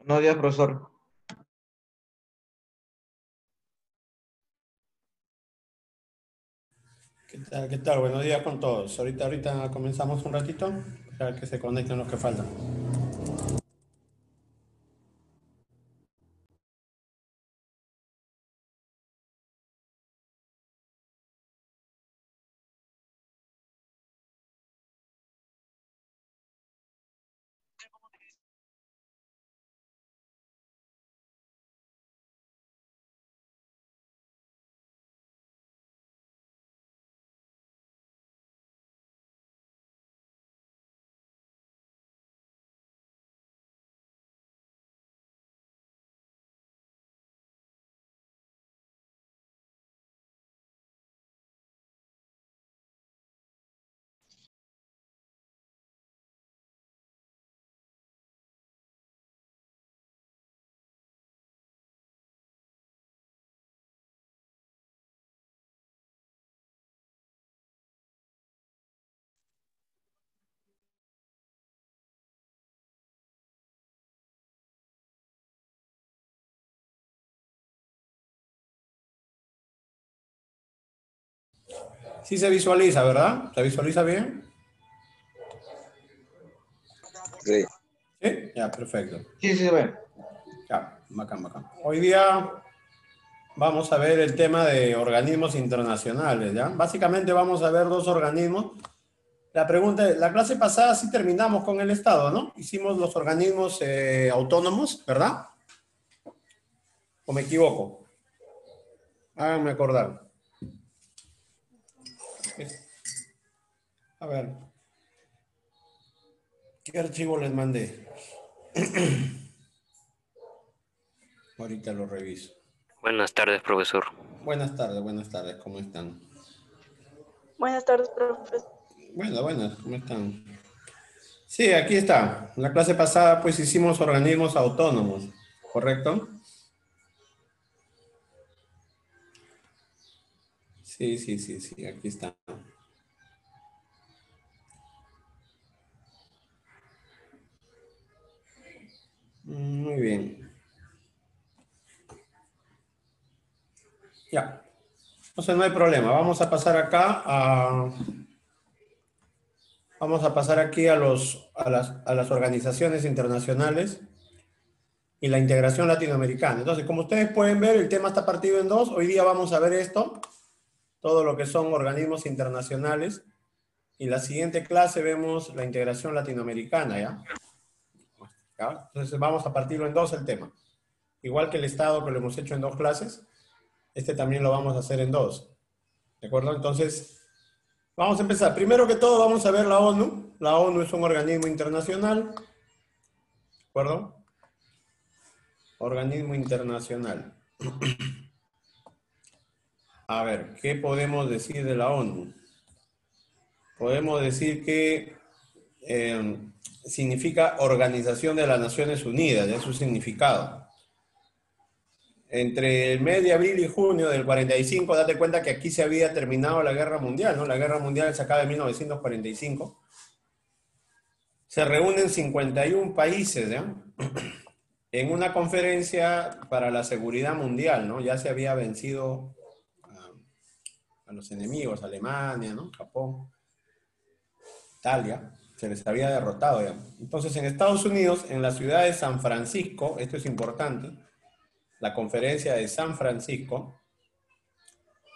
Buenos días, profesor. ¿Qué tal? ¿Qué tal? Buenos días con todos. Ahorita comenzamos un ratito para que se conecten los que faltan. Sí se visualiza, ¿verdad? ¿Se visualiza bien? Sí. Sí, ya, perfecto. Sí, sí, ve. Ya, bacán, bacán. Hoy día vamos a ver el tema de organismos internacionales, ¿ya? Básicamente vamos a ver dos organismos. La pregunta es, la clase pasada sí terminamos con el Estado, ¿no? Hicimos los organismos autónomos, ¿verdad? ¿O me equivoco? Háganme acordar. A ver, ¿qué archivo les mandé? Ahorita lo reviso. Buenas tardes, profesor. Buenas tardes, ¿cómo están? Buenas tardes, profesor. Buenas, ¿cómo están? Sí, aquí está. En la clase pasada pues hicimos organismos autónomos, ¿correcto? Sí, aquí está. Muy bien. Ya. Entonces no hay problema. Vamos a pasar acá a... Vamos a pasar aquí a las organizaciones internacionales y la integración latinoamericana. Entonces, como ustedes pueden ver, el tema está partido en dos. Hoy día vamos a ver esto, todo lo que son organismos internacionales. Y la siguiente clase vemos la integración latinoamericana, ¿ya? ¿Ya? Entonces vamos a partirlo en dos el tema. Igual que el Estado que lo hemos hecho en dos clases, este también lo vamos a hacer en dos. ¿De acuerdo? Entonces, vamos a empezar. Primero que todo vamos a ver la ONU. La ONU es un organismo internacional. ¿De acuerdo? Organismo internacional. A ver, ¿qué podemos decir de la ONU? Podemos decir que significa Organización de las Naciones Unidas, es su significado. Entre el mes de abril y junio del 45, date cuenta que aquí se había terminado la Guerra Mundial, ¿no? La Guerra Mundial se acaba en 1945. Se reúnen 51 países, ¿ya? En una conferencia para la seguridad mundial, ¿no? Ya se había vencido a los enemigos, Alemania, ¿no? Japón, Italia, se les había derrotado ya. Entonces en Estados Unidos, en la ciudad de San Francisco, esto es importante, la conferencia de San Francisco,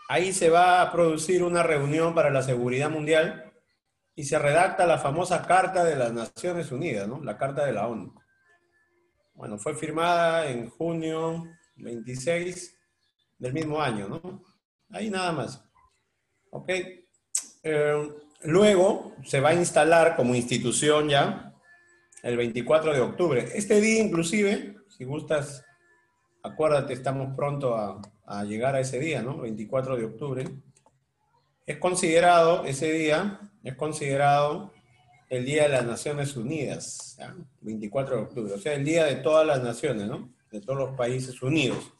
ahí se va a producir una reunión para la seguridad mundial y se redacta la famosa Carta de las Naciones Unidas, ¿no? La Carta de la ONU. Bueno, fue firmada en junio 26 del mismo año, ¿no? Ahí nada más. ¿Ok? Luego se va a instalar como institución ya el 24 de octubre. Este día inclusive, si gustas, acuérdate, estamos pronto a llegar a ese día, ¿no? 24 de octubre. Es considerado, ese día, es considerado el Día de las Naciones Unidas, ¿ya? 24 de octubre, o sea, el Día de todas las naciones, ¿no? De todos los países unidos.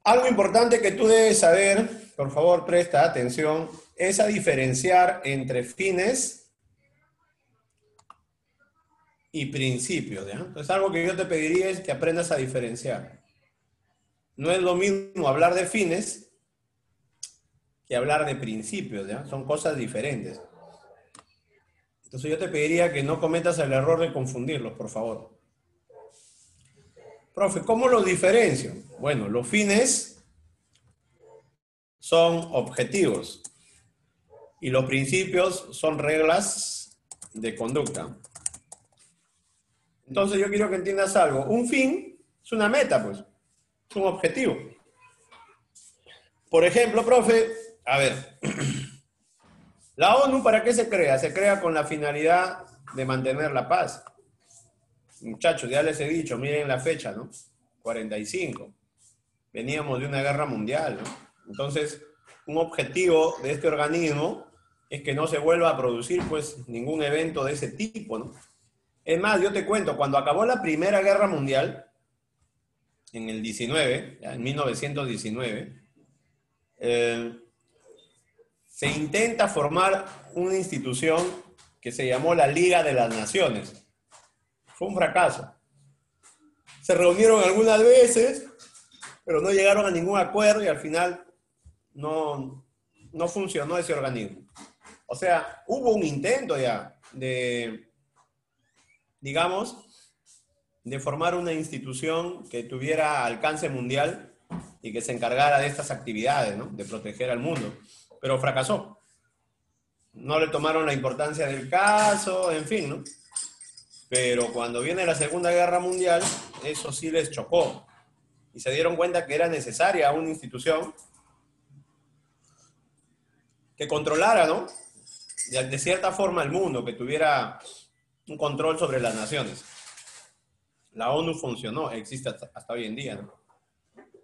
Algo importante que tú debes saber, por favor presta atención, es a diferenciar entre fines y principios, ¿ya? Entonces algo que yo te pediría es que aprendas a diferenciar. No es lo mismo hablar de fines que hablar de principios, ¿ya? Son cosas diferentes. Entonces yo te pediría que no cometas el error de confundirlos, por favor. Profe, ¿cómo los diferencio? Bueno, los fines son objetivos y los principios son reglas de conducta. Entonces yo quiero que entiendas algo. Un fin es una meta, pues. Es un objetivo. Por ejemplo, profe, a ver, la ONU, ¿para qué se crea? Se crea con la finalidad de mantener la paz. Muchachos, ya les he dicho, miren la fecha, ¿no? 45. Veníamos de una guerra mundial, ¿no? Entonces, un objetivo de este organismo es que no se vuelva a producir, pues, ningún evento de ese tipo, ¿no? Es más, yo te cuento, cuando acabó la Primera Guerra Mundial, en el 19, ya, en 1919, se intenta formar una institución que se llamó la Liga de las Naciones. Fue un fracaso. Se reunieron algunas veces, pero no llegaron a ningún acuerdo y al final no funcionó ese organismo. O sea, hubo un intento ya de, digamos, de formar una institución que tuviera alcance mundial y que se encargara de estas actividades, ¿no? De proteger al mundo, pero fracasó. No le tomaron la importancia del caso, en fin, ¿no? Pero cuando viene la Segunda Guerra Mundial, eso sí les chocó. Y se dieron cuenta que era necesaria una institución que controlara, ¿no? De cierta forma el mundo, que tuviera un control sobre las naciones. La ONU funcionó, existe hasta hoy en día, ¿no?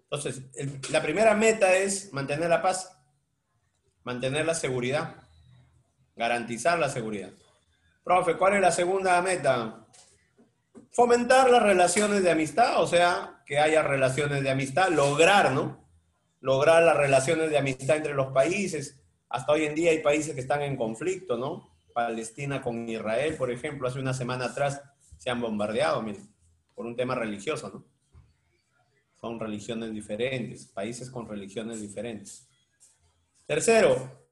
Entonces, la primera meta es mantener la paz, mantener la seguridad, garantizar la seguridad. Profe, ¿cuál es la segunda meta? Fomentar las relaciones de amistad, o sea, que haya relaciones de amistad, lograr, ¿no? Lograr las relaciones de amistad entre los países. Hasta hoy en día hay países que están en conflicto, ¿no? Palestina con Israel, por ejemplo, hace una semana atrás se han bombardeado, miren, por un tema religioso, ¿no? Son religiones diferentes, países con religiones diferentes. Tercero,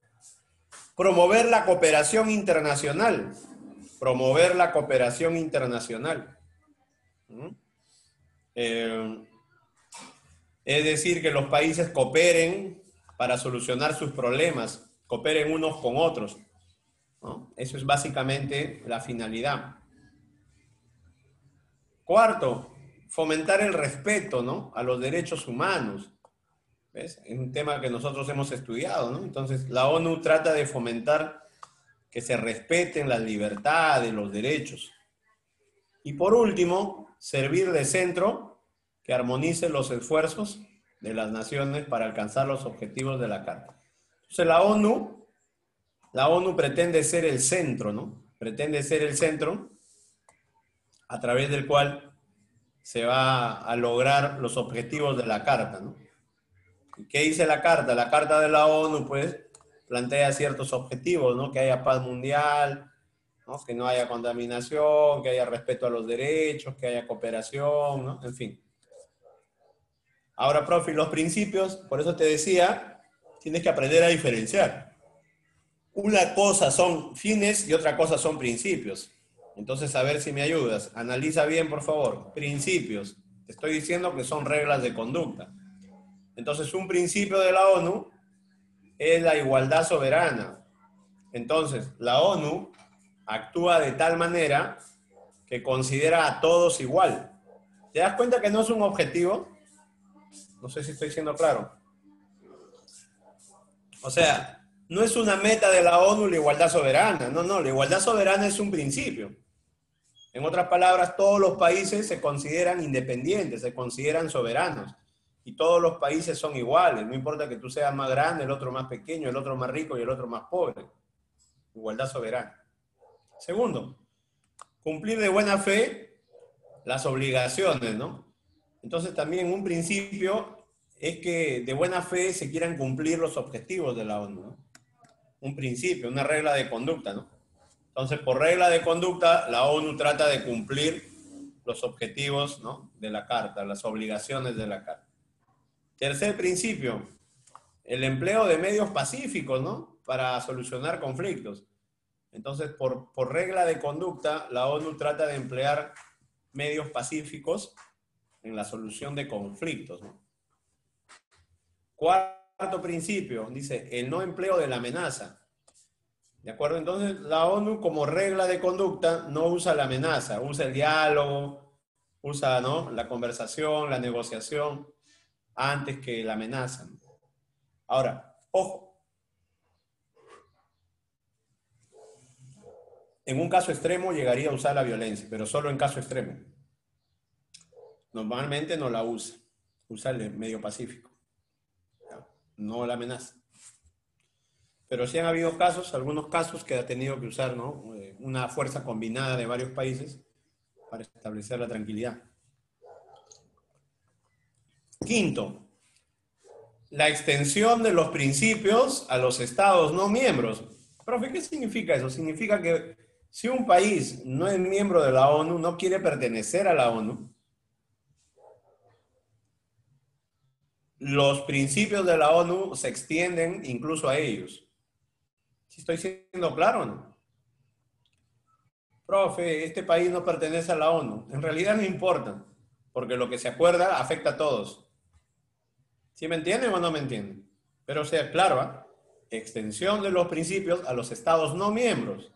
promover la cooperación internacional. Promover la cooperación internacional. Es decir, que los países cooperen para solucionar sus problemas, cooperen unos con otros, ¿no? Eso es básicamente la finalidad. Cuarto, fomentar el respeto, ¿no? A los derechos humanos. ¿Ves? Es un tema que nosotros hemos estudiado, ¿no? Entonces, la ONU trata de fomentar que se respeten las libertades, los derechos. Y por último, servir de centro que armonice los esfuerzos de las naciones para alcanzar los objetivos de la Carta. Entonces, la ONU pretende ser el centro, ¿no? Pretende ser el centro a través del cual se va a lograr los objetivos de la Carta, ¿no? ¿Y qué dice la Carta? La Carta de la ONU, pues, plantea ciertos objetivos, ¿no? Que haya paz mundial, ¿no? Que no haya contaminación, que haya respeto a los derechos, que haya cooperación, ¿no? En fin. Ahora, profe, los principios, por eso te decía, tienes que aprender a diferenciar. Una cosa son fines y otra cosa son principios. Entonces, a ver si me ayudas. Analiza bien, por favor. Principios. Te estoy diciendo que son reglas de conducta. Entonces, un principio de la ONU es la igualdad soberana. Entonces, la ONU actúa de tal manera que considera a todos igual. ¿Te das cuenta que no es un objetivo? No sé si estoy siendo claro. O sea, no es una meta de la ONU la igualdad soberana. No, la igualdad soberana es un principio. En otras palabras, todos los países se consideran independientes, se consideran soberanos. Y todos los países son iguales. No importa que tú seas más grande, el otro más pequeño, el otro más rico y el otro más pobre. Igualdad soberana. Segundo, cumplir de buena fe las obligaciones, ¿no? Entonces también un principio es que de buena fe se quieran cumplir los objetivos de la ONU, ¿no? Un principio, una regla de conducta, ¿no? Entonces, por regla de conducta, la ONU trata de cumplir los objetivos, ¿no?, de la Carta, las obligaciones de la Carta. Tercer principio, el empleo de medios pacíficos, ¿no?, para solucionar conflictos. Entonces, por regla de conducta, la ONU trata de emplear medios pacíficos en la solución de conflictos, ¿no? Cuarto principio, dice, el no empleo de la amenaza. ¿De acuerdo? Entonces, la ONU como regla de conducta no usa la amenaza, usa el diálogo, usa, ¿no?, la conversación, la negociación, antes que la amenaza. Ahora, ojo, en un caso extremo llegaría a usar la violencia, pero solo en caso extremo. Normalmente no la usa, usa el medio pacífico, no la amenaza. Pero sí han habido casos, algunos casos que ha tenido que usar, ¿no?, una fuerza combinada de varios países para establecer la tranquilidad. Quinto, la extensión de los principios a los estados no miembros. Profe, ¿qué significa eso? Significa que si un país no es miembro de la ONU, no quiere pertenecer a la ONU, los principios de la ONU se extienden incluso a ellos. ¿Sí estoy siendo claro o no? Profe, este país no pertenece a la ONU. En realidad no importa, porque lo que se acuerda afecta a todos. ¿Sí me entienden o no me entienden? Pero sea claro, ¿eh?, extensión de los principios a los estados no miembros.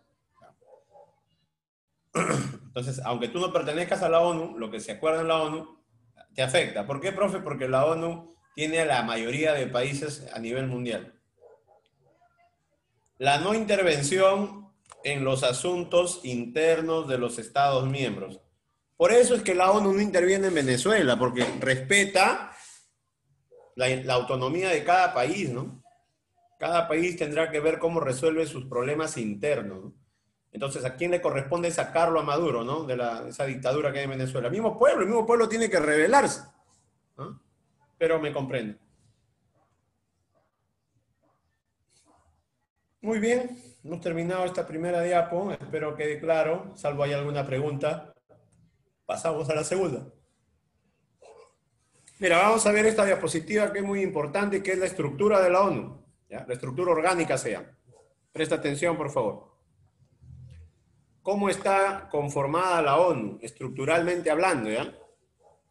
Entonces, aunque tú no pertenezcas a la ONU, lo que se acuerda en la ONU te afecta. ¿Por qué, profe? Porque la ONU tiene a la mayoría de países a nivel mundial. La no intervención en los asuntos internos de los estados miembros. Por eso es que la ONU no interviene en Venezuela, porque respeta la autonomía de cada país, ¿no? Cada país tendrá que ver cómo resuelve sus problemas internos, ¿no? Entonces, ¿a quién le corresponde sacarlo a Maduro, ¿no?, de esa dictadura que hay en Venezuela? El mismo pueblo tiene que rebelarse, ¿no? Pero me comprende. Muy bien, hemos terminado esta primera diapo. Espero quede claro, salvo hay alguna pregunta. Pasamos a la segunda. Mira, vamos a ver esta diapositiva que es muy importante, que es la estructura de la ONU, ¿ya? La estructura orgánica se llama. Presta atención, por favor. ¿Cómo está conformada la ONU? Estructuralmente hablando, ¿ya?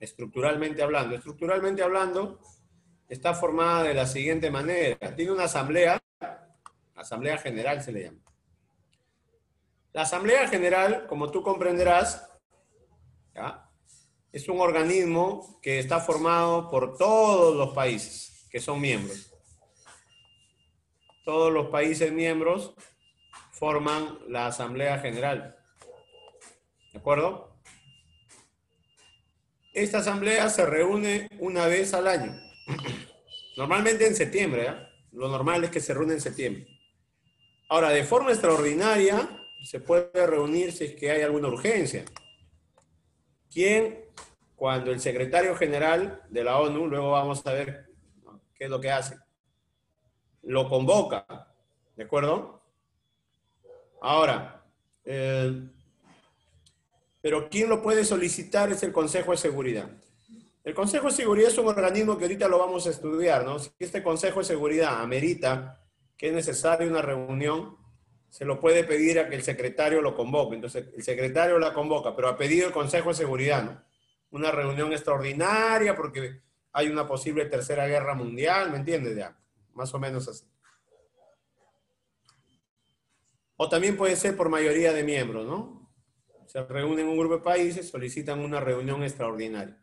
Estructuralmente hablando. Estructuralmente hablando, está formada de la siguiente manera. Tiene una asamblea general se le llama. La asamblea general, como tú comprenderás, ¿ya?, es un organismo que está formado por todos los países que son miembros. Todos los países miembros forman la asamblea general. ¿De acuerdo? Esta asamblea se reúne una vez al año. Normalmente en septiembre, ¿eh? Lo normal es que se reúne en septiembre. Ahora, de forma extraordinaria, se puede reunir si es que hay alguna urgencia. ¿Quién? Cuando el secretario general de la ONU, luego vamos a ver qué es lo que hace, lo convoca. ¿De acuerdo? Ahora, pero ¿quién lo puede solicitar? Es el Consejo de Seguridad. El Consejo de Seguridad es un organismo que ahorita lo vamos a estudiar, ¿no? Si este Consejo de Seguridad amerita que es necesaria una reunión, se lo puede pedir a que el secretario lo convoque. Entonces, el secretario la convoca, pero ha pedido el Consejo de Seguridad, ¿no? Una reunión extraordinaria porque hay una posible tercera guerra mundial, ¿me entiendes? Ya, más o menos así. O también puede ser por mayoría de miembros, ¿no? Se reúnen un grupo de países, solicitan una reunión extraordinaria.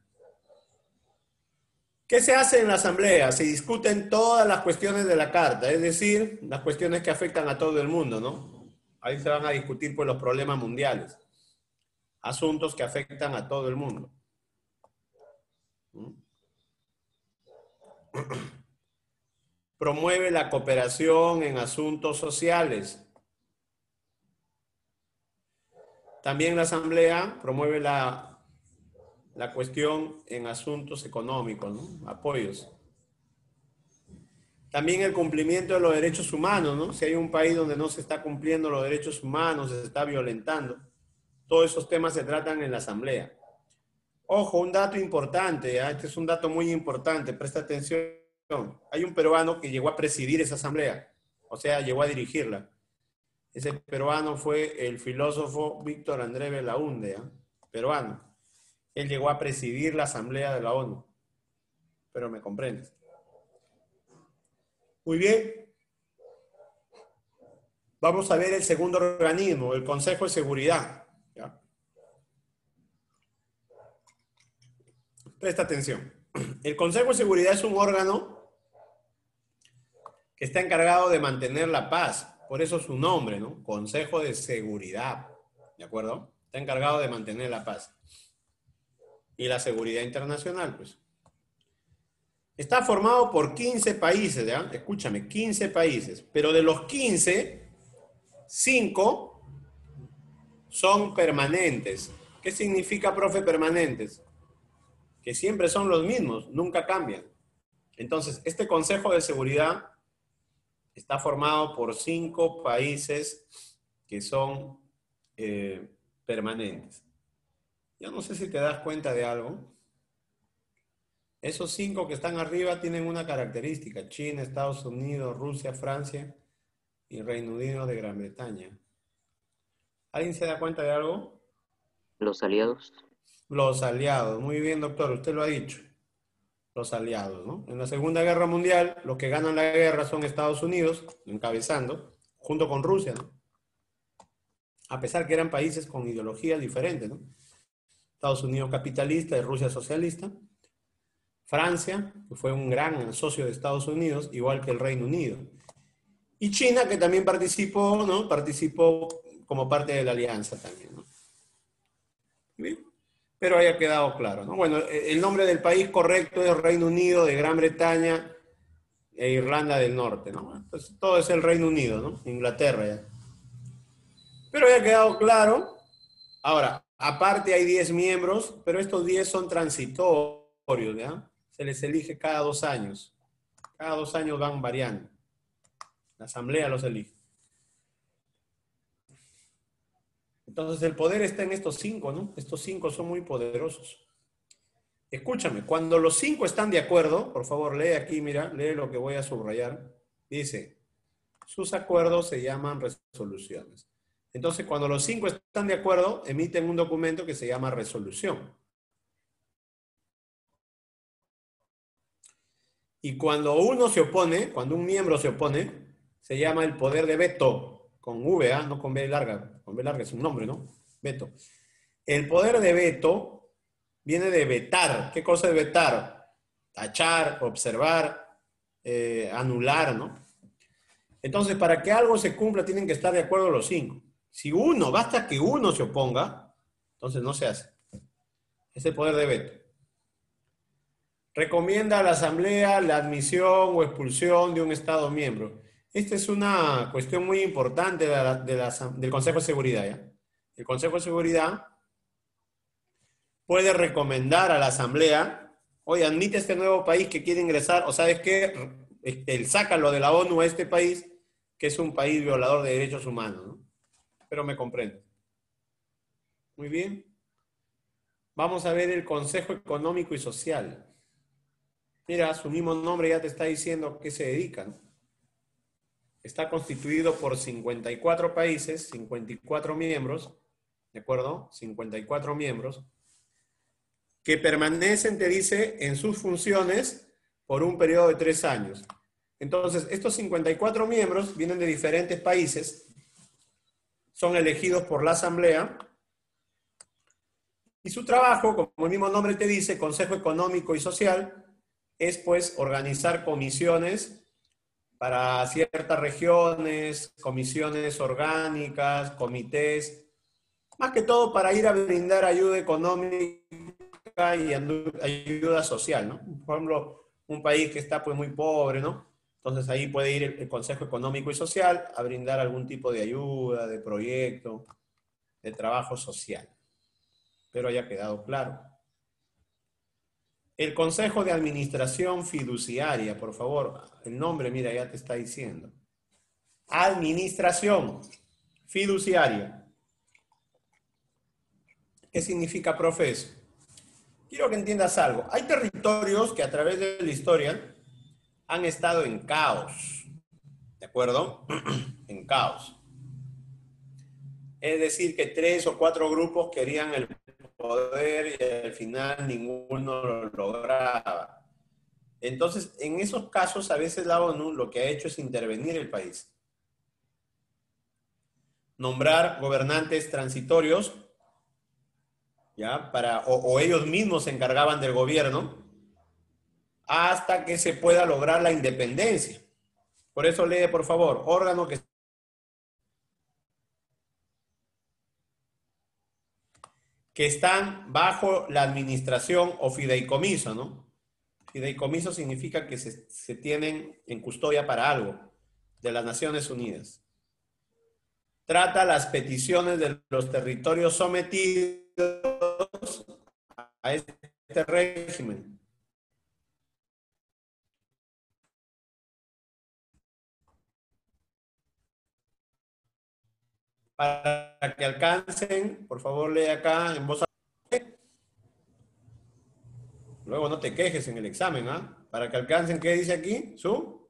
¿Qué se hace en la asamblea? Se discuten todas las cuestiones de la carta, es decir, las cuestiones que afectan a todo el mundo, ¿no? Ahí se van a discutir pues los problemas mundiales, asuntos que afectan a todo el mundo. Promueve la cooperación en asuntos sociales. También la asamblea promueve la cuestión en asuntos económicos, ¿no? Apoyos. También el cumplimiento de los derechos humanos, ¿no? Si hay un país donde no se está cumpliendo los derechos humanos, se está violentando, todos esos temas se tratan en la Asamblea. Ojo, un dato importante, ¿ya? Este es un dato muy importante, presta atención. Hay un peruano que llegó a presidir esa Asamblea, o sea, llegó a dirigirla. Ese peruano fue el filósofo Víctor Andrés Belaúnde, ¿ya? Peruano. Él llegó a presidir la Asamblea de la ONU. Pero me comprendes. Muy bien. Vamos a ver el segundo organismo, el Consejo de Seguridad. ¿Ya? Presta atención. El Consejo de Seguridad es un órgano que está encargado de mantener la paz. Por eso su nombre, ¿no? Consejo de Seguridad. ¿De acuerdo? Está encargado de mantener la paz. Y la seguridad internacional, pues. Está formado por 15 países, ¿ya? Escúchame, 15 países. Pero de los 15, 5 son permanentes. ¿Qué significa, profe, permanentes? Que siempre son los mismos, nunca cambian. Entonces, este Consejo de Seguridad está formado por 5 países que son permanentes. Yo no sé si te das cuenta de algo. Esos 5 que están arriba tienen una característica: China, Estados Unidos, Rusia, Francia y Reino Unido de Gran Bretaña. ¿Alguien se da cuenta de algo? Los aliados. Los aliados. Muy bien, doctor, usted lo ha dicho. Los aliados, ¿no? En la Segunda Guerra Mundial, los que ganan la guerra son Estados Unidos, encabezando, junto con Rusia, ¿no? A pesar que eran países con ideologías diferentes, ¿no? Estados Unidos capitalista y Rusia socialista. Francia, que fue un gran socio de Estados Unidos, igual que el Reino Unido. Y China, que también participó, ¿no? Participó como parte de la alianza también, ¿no? Bien. Pero haya quedado claro, ¿no? Bueno, el nombre del país correcto es Reino Unido de Gran Bretaña e Irlanda del Norte, ¿no? Entonces, todo es el Reino Unido, ¿no? Inglaterra ya. Pero haya quedado claro. Ahora, aparte hay 10 miembros, pero estos 10 son transitorios, ¿ya? Se les elige cada 2 años. Cada 2 años van variando. La asamblea los elige. Entonces el poder está en estos 5, ¿no? Estos 5 son muy poderosos. Escúchame, cuando los 5 están de acuerdo, por favor, lee aquí, mira, lee lo que voy a subrayar. Dice, sus acuerdos se llaman resoluciones. Entonces, cuando los 5 están de acuerdo, emiten un documento que se llama resolución. Y cuando uno se opone, cuando un miembro se opone, se llama el poder de veto, con V, ¿ah? No con B larga. Con B larga es un nombre, ¿no? Veto. El poder de veto viene de vetar. ¿Qué cosa es vetar? Tachar, observar, anular, ¿no? Entonces, para que algo se cumpla, tienen que estar de acuerdo los 5. Si uno, basta que uno se oponga, entonces no se hace. Es el poder de veto. Recomienda a la Asamblea la admisión o expulsión de un Estado miembro. Esta es una cuestión muy importante del Consejo de Seguridad, ¿ya? El Consejo de Seguridad puede recomendar a la Asamblea, oye, admite a este nuevo país que quiere ingresar, o sabes qué, sácalo de la ONU a este país, que es un país violador de derechos humanos, ¿no? Pero me comprende. Muy bien. Vamos a ver el Consejo Económico y Social. Mira, su mismo nombre ya te está diciendo a qué se dedican. Está constituido por 54 países, 54 miembros, ¿de acuerdo? 54 miembros, que permanecen, te dice, en sus funciones por un periodo de 3 años. Entonces, estos 54 miembros vienen de diferentes países, son elegidos por la Asamblea, y su trabajo, como el mismo nombre te dice, Consejo Económico y Social, es pues organizar comisiones para ciertas regiones, comisiones orgánicas, comités, más que todo para ir a brindar ayuda económica y ayuda social, ¿no? Por ejemplo, un país que está pues muy pobre, ¿no? Entonces ahí puede ir el Consejo Económico y Social a brindar algún tipo de ayuda, de proyecto, de trabajo social. Espero haya quedado claro. El Consejo de Administración Fiduciaria, por favor. El nombre, mira, ya te está diciendo. Administración Fiduciaria. ¿Qué significa, profe, eso? Quiero que entiendas algo. Hay territorios que a través de la historia han estado en caos. ¿De acuerdo? En caos. Es decir, que 3 o 4 grupos querían el poder y al final ninguno lo lograba. Entonces, en esos casos, a veces la ONU lo que ha hecho es intervenir el país. Nombrar gobernantes transitorios, ¿ya? O ellos mismos se encargaban del gobierno hasta que se pueda lograr la independencia. Por eso lee, por favor, órgano que están bajo la administración o fideicomiso, ¿no? Fideicomiso significa que se tienen en custodia para algo, de las Naciones Unidas. Trata las peticiones de los territorios sometidos a este régimen. Para que alcancen, por favor, lee acá en voz alta. Luego no te quejes en el examen, ¿ah? Para que alcancen, ¿qué dice aquí? ¿Su?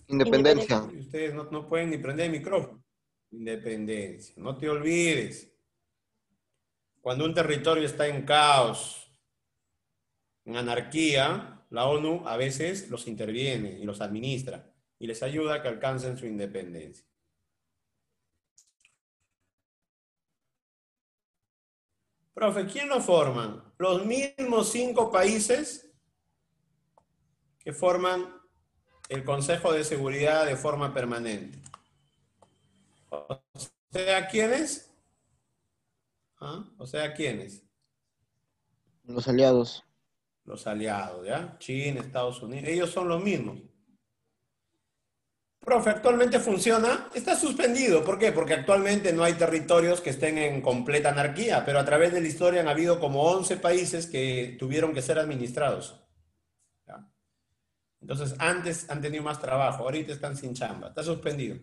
Independencia. Ustedes no pueden ni prender el micrófono. Independencia. No te olvides. Cuando un territorio está en caos, en anarquía, la ONU a veces los interviene y los administra y les ayuda a que alcancen su independencia. Profe, ¿quién lo forman? Los mismos 5 países que forman el Consejo de Seguridad de forma permanente. O sea, ¿quiénes? ¿Ah? O sea, ¿quiénes? Los aliados. Los aliados, ¿ya? China, Estados Unidos, ellos son los mismos. Profe, ¿actualmente funciona? Está suspendido. ¿Por qué? Porque actualmente no hay territorios que estén en completa anarquía, pero a través de la historia han habido como 11 países que tuvieron que ser administrados. ¿Ya? Entonces, antes han tenido más trabajo, ahorita están sin chamba, está suspendido.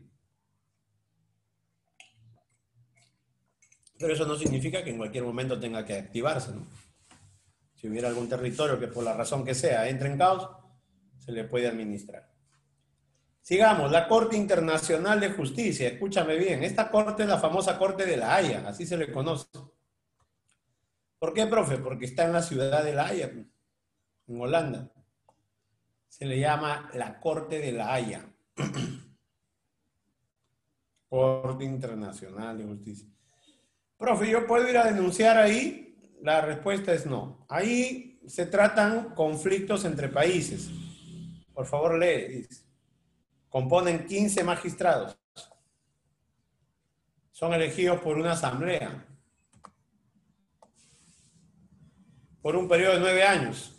Pero eso no significa que en cualquier momento tenga que activarse, ¿no? Si hubiera algún territorio que por la razón que sea entre en caos, se le puede administrar. Sigamos, la Corte Internacional de Justicia. Escúchame bien, esta corte es la famosa Corte de La Haya, así se le conoce. ¿Por qué, profe? Porque está en la ciudad de La Haya, en Holanda. Se le llama la Corte de La Haya. Corte Internacional de Justicia. Profe, ¿yo puedo ir a denunciar ahí? La respuesta es no. Ahí se tratan conflictos entre países. Por favor, lee, dice. Componen 15 magistrados. Son elegidos por una asamblea. Por un periodo de 9 años.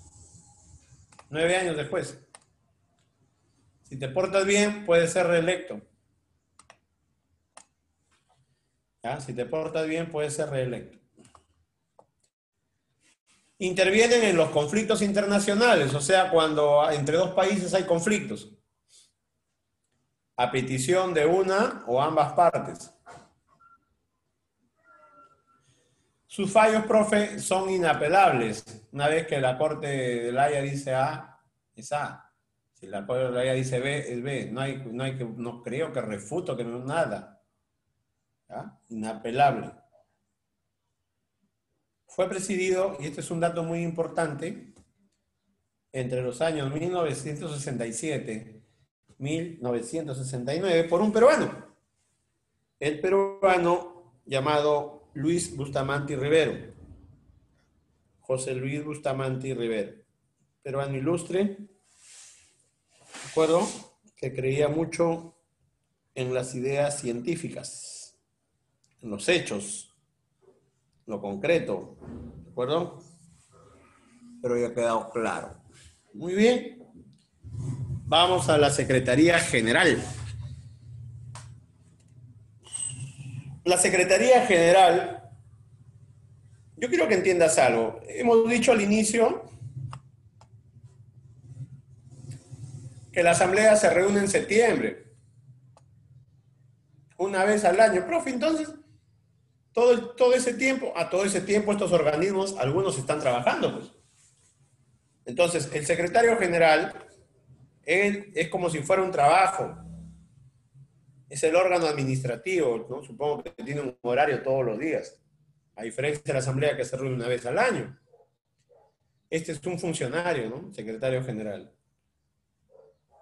9 años después. Si te portas bien, puedes ser reelecto. ¿Ya? Si te portas bien, puedes ser reelecto. Intervienen en los conflictos internacionales, o sea, cuando entre 2 países hay conflictos. A petición de una o ambas partes. Sus fallos, profe, son inapelables. Una vez que la Corte de La Haya dice A, es A. Si la Corte de La Haya dice B, es B. No creo que refuto, que no es nada. ¿Ya? Inapelable. Fue presidido, y este es un dato muy importante, entre los años 1967 1969 por un peruano. El peruano llamado Luis Bustamante Rivero. José Luis Bustamante Rivero. Peruano ilustre. ¿De acuerdo? Que creía mucho en las ideas científicas, en los hechos, en lo concreto. ¿De acuerdo? Pero ya ha quedado claro. Muy bien. Vamos a la Secretaría General. La Secretaría General yo quiero que entiendas algo. Hemos dicho al inicio que la asamblea se reúne en septiembre, una vez al año. Profe, entonces, todo ese tiempo, todo ese tiempo estos organismos, algunos están trabajando, pues. Entonces, el secretario general, él es como si fuera un trabajo. Es el órgano administrativo, ¿no? Supongo que tiene un horario todos los días, a diferencia de la asamblea que se reúne una vez al año. Este es un funcionario, ¿no? Secretario general.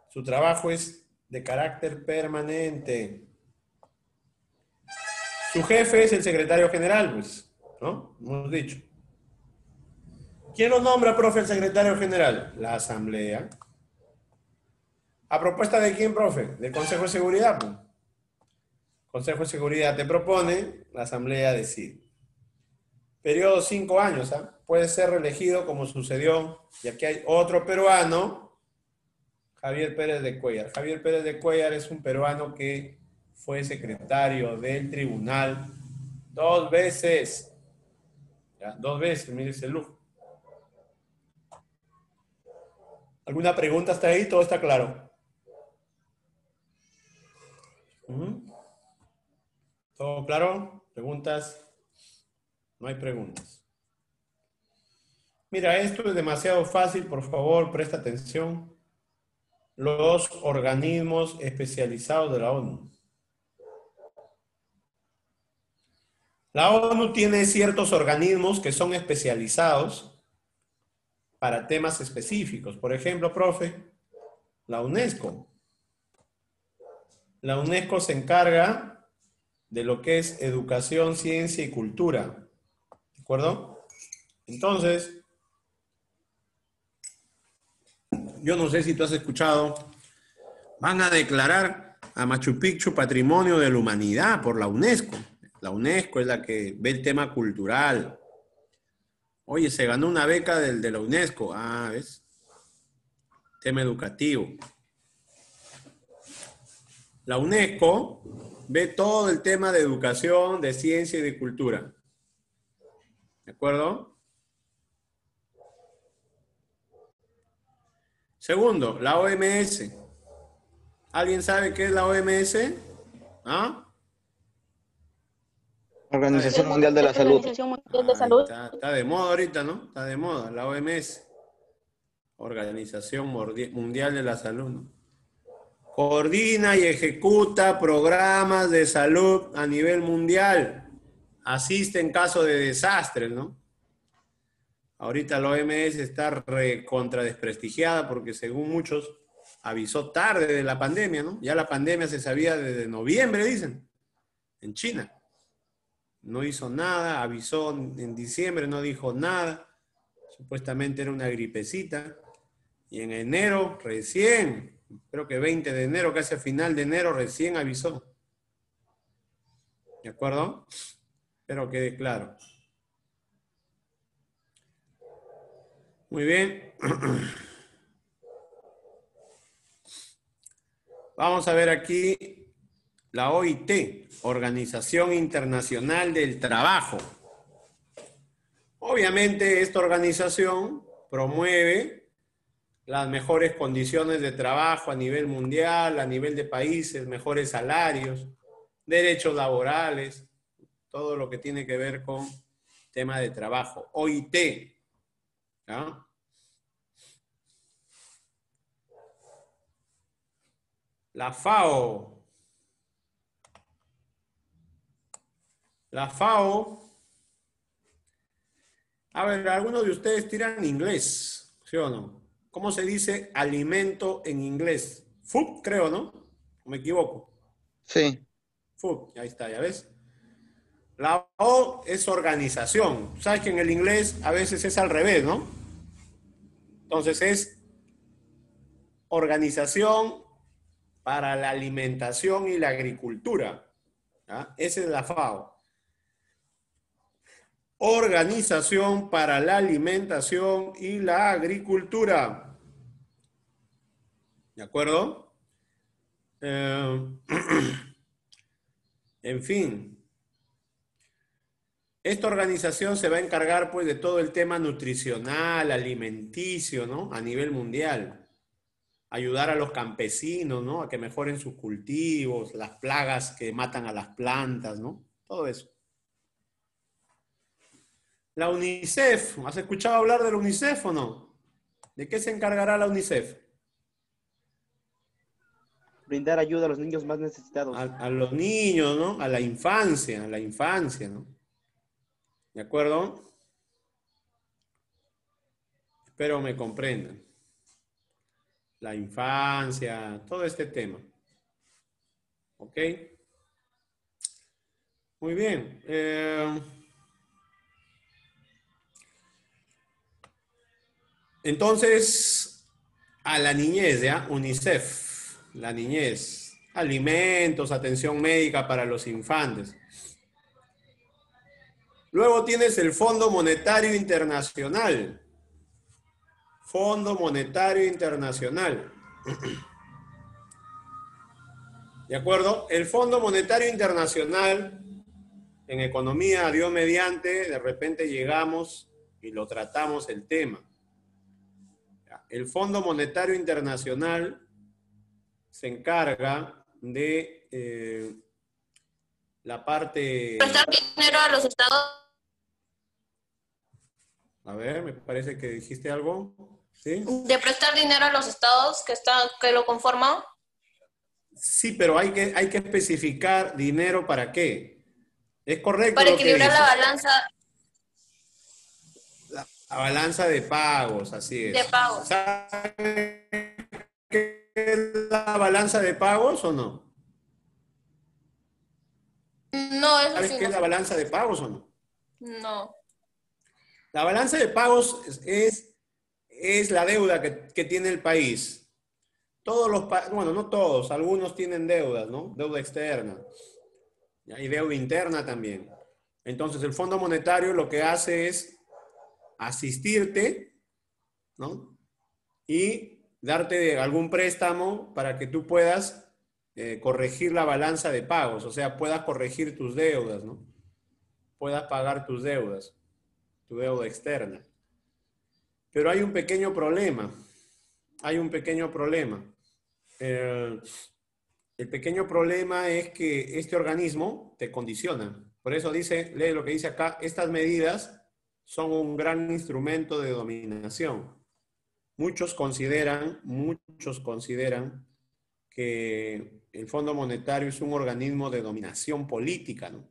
Su trabajo es de carácter permanente. Su jefe es el secretario general, pues, ¿no? Hemos dicho. ¿Quién lo nombra, profe, el secretario general? La asamblea. ¿A propuesta de quién, profe? Del Consejo de Seguridad, pues. Consejo de Seguridad te propone, la asamblea decide. Periodo 5 años, ¿ah? Puede ser reelegido como sucedió, y aquí hay otro peruano, Javier Pérez de Cuellar. Javier Pérez de Cuellar es un peruano que fue secretario del tribunal 2 veces. ¿Ya? 2 veces, mire ese lujo. ¿Alguna pregunta hasta ahí? ¿Todo está claro? ¿Todo claro? ¿Preguntas? No hay preguntas. Mira, esto es demasiado fácil, por favor, presta atención. Los organismos especializados de la ONU. La ONU tiene ciertos organismos que son especializados para temas específicos. Por ejemplo, profe, la UNESCO. La UNESCO se encarga de lo que es educación, ciencia y cultura. ¿De acuerdo? Entonces, yo no sé si tú has escuchado, van a declarar a Machu Picchu Patrimonio de la Humanidad por la UNESCO. La UNESCO es la que ve el tema cultural. Oye, se ganó una beca de la UNESCO. Ah, ¿ves? Tema educativo. La UNESCO ve todo el tema de educación, de ciencia y de cultura. ¿De acuerdo? Segundo, la OMS. ¿Alguien sabe qué es la OMS? ¿Ah? Organización Mundial de la Salud. Organización Mundial de Salud. Está de moda ahorita, ¿no? Está de moda, la OMS. Organización Mundial de la Salud, ¿no? Coordina y ejecuta programas de salud a nivel mundial. Asiste en caso de desastres, ¿no? Ahorita la OMS está recontra desprestigiada porque según muchos avisó tarde de la pandemia, ¿no? Ya la pandemia se sabía desde noviembre, dicen, en China. No hizo nada, avisó en diciembre, no dijo nada. Supuestamente era una gripecita. Y en enero recién, creo que 20 de enero, casi a final de enero, recién avisó. ¿De acuerdo? Espero que quede claro. Muy bien. Vamos a ver aquí la OIT, Organización Internacional del Trabajo. Obviamente esta organización promueve las mejores condiciones de trabajo a nivel mundial, a nivel de países, mejores salarios, derechos laborales, todo lo que tiene que ver con tema de trabajo. OIT. ¿Ya? La FAO. La FAO. A ver, algunos de ustedes tiran inglés, ¿sí o no? ¿Cómo se dice alimento en inglés? Food, creo, ¿no? ¿O me equivoco? Sí. Food, ahí está, ¿ya ves? La O es organización. Sabes que en el inglés a veces es al revés, ¿no? Entonces es Organización para la Alimentación y la Agricultura. ¿Ya? Esa es la FAO. Organización para la Alimentación y la Agricultura. ¿De acuerdo? En fin. Esta organización se va a encargar pues de todo el tema nutricional, alimenticio, ¿no? A nivel mundial. Ayudar a los campesinos, ¿no? A que mejoren sus cultivos, las plagas que matan a las plantas, ¿no? Todo eso. La UNICEF, ¿has escuchado hablar de la UNICEF o no? ¿De qué se encargará la UNICEF? Brindar ayuda a los niños más necesitados. A los niños, ¿no? A la infancia, ¿no? ¿De acuerdo? Espero me comprendan. La infancia, todo este tema. ¿Ok? Muy bien. Entonces, a la niñez, ¿ya? UNICEF, la niñez. Alimentos, atención médica para los infantes. Luego tienes el Fondo Monetario Internacional. Fondo Monetario Internacional. ¿De acuerdo? El Fondo Monetario Internacional, en economía, Dios mediante, de repente llegamos y lo tratamos el tema. El Fondo Monetario Internacional se encarga de la parte... Prestar dinero a los estados. A ver, me parece que dijiste algo. ¿Sí? De prestar dinero a los estados que lo conforman. Sí, pero hay que especificar dinero para qué. Es correcto. Para lo que equilibrar la dices. balanza. La balanza de pagos, así es. De pagos. ¿Sabe qué es la balanza de pagos o no? No, eso ¿Sabes sí. qué es la balanza de pagos o no? No. La balanza de pagos es la deuda que tiene el país. Todos los países, bueno, no todos, algunos tienen deudas, ¿no? Deuda externa. Y deuda interna también. Entonces, el Fondo Monetario lo que hace es asistirte, ¿no? Y darte algún préstamo para que tú puedas corregir la balanza de pagos, o sea, puedas corregir tus deudas, ¿no? Puedas pagar tus deudas, tu deuda externa. Pero hay un pequeño problema. Hay un pequeño problema. El pequeño problema es que este organismo te condiciona. Por eso dice, lee lo que dice acá, estas medidas son un gran instrumento de dominación. Muchos consideran que el Fondo Monetario es un organismo de dominación política, ¿no?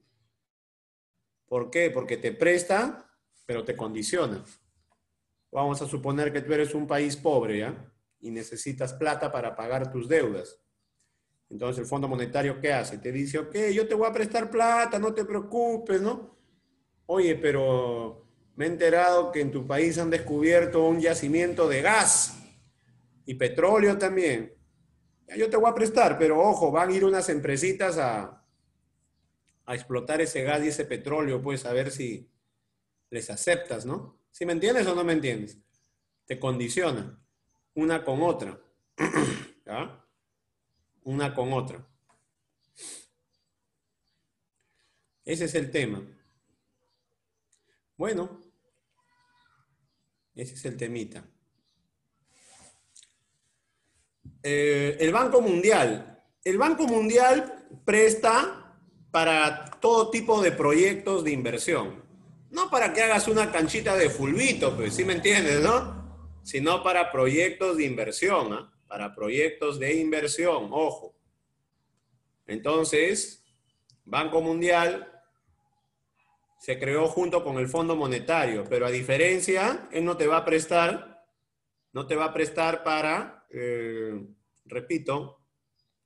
¿Por qué? Porque te presta, pero te condiciona. Vamos a suponer que tú eres un país pobre, ¿ya? Y necesitas plata para pagar tus deudas. Entonces el Fondo Monetario, ¿qué hace? Te dice, ok, yo te voy a prestar plata, no te preocupes, ¿no? Oye, pero me he enterado que en tu país han descubierto un yacimiento de gas y petróleo también. Ya, yo te voy a prestar, pero ojo, van a ir unas empresitas a explotar ese gas y ese petróleo, pues a ver si les aceptas, ¿no? ¿Sí me entiendes o no me entiendes? Te condiciona una con otra. ¿Ya? Una con otra. Ese es el tema. Bueno, ese es el temita. El Banco Mundial. El Banco Mundial presta para todo tipo de proyectos de inversión. No para que hagas una canchita de fulbito, pues, ¿sí me entiendes, no? Sino para proyectos de inversión, ¿eh? Para proyectos de inversión, ojo. Entonces, Banco Mundial se creó junto con el Fondo Monetario, pero a diferencia, él no te va a prestar para, repito,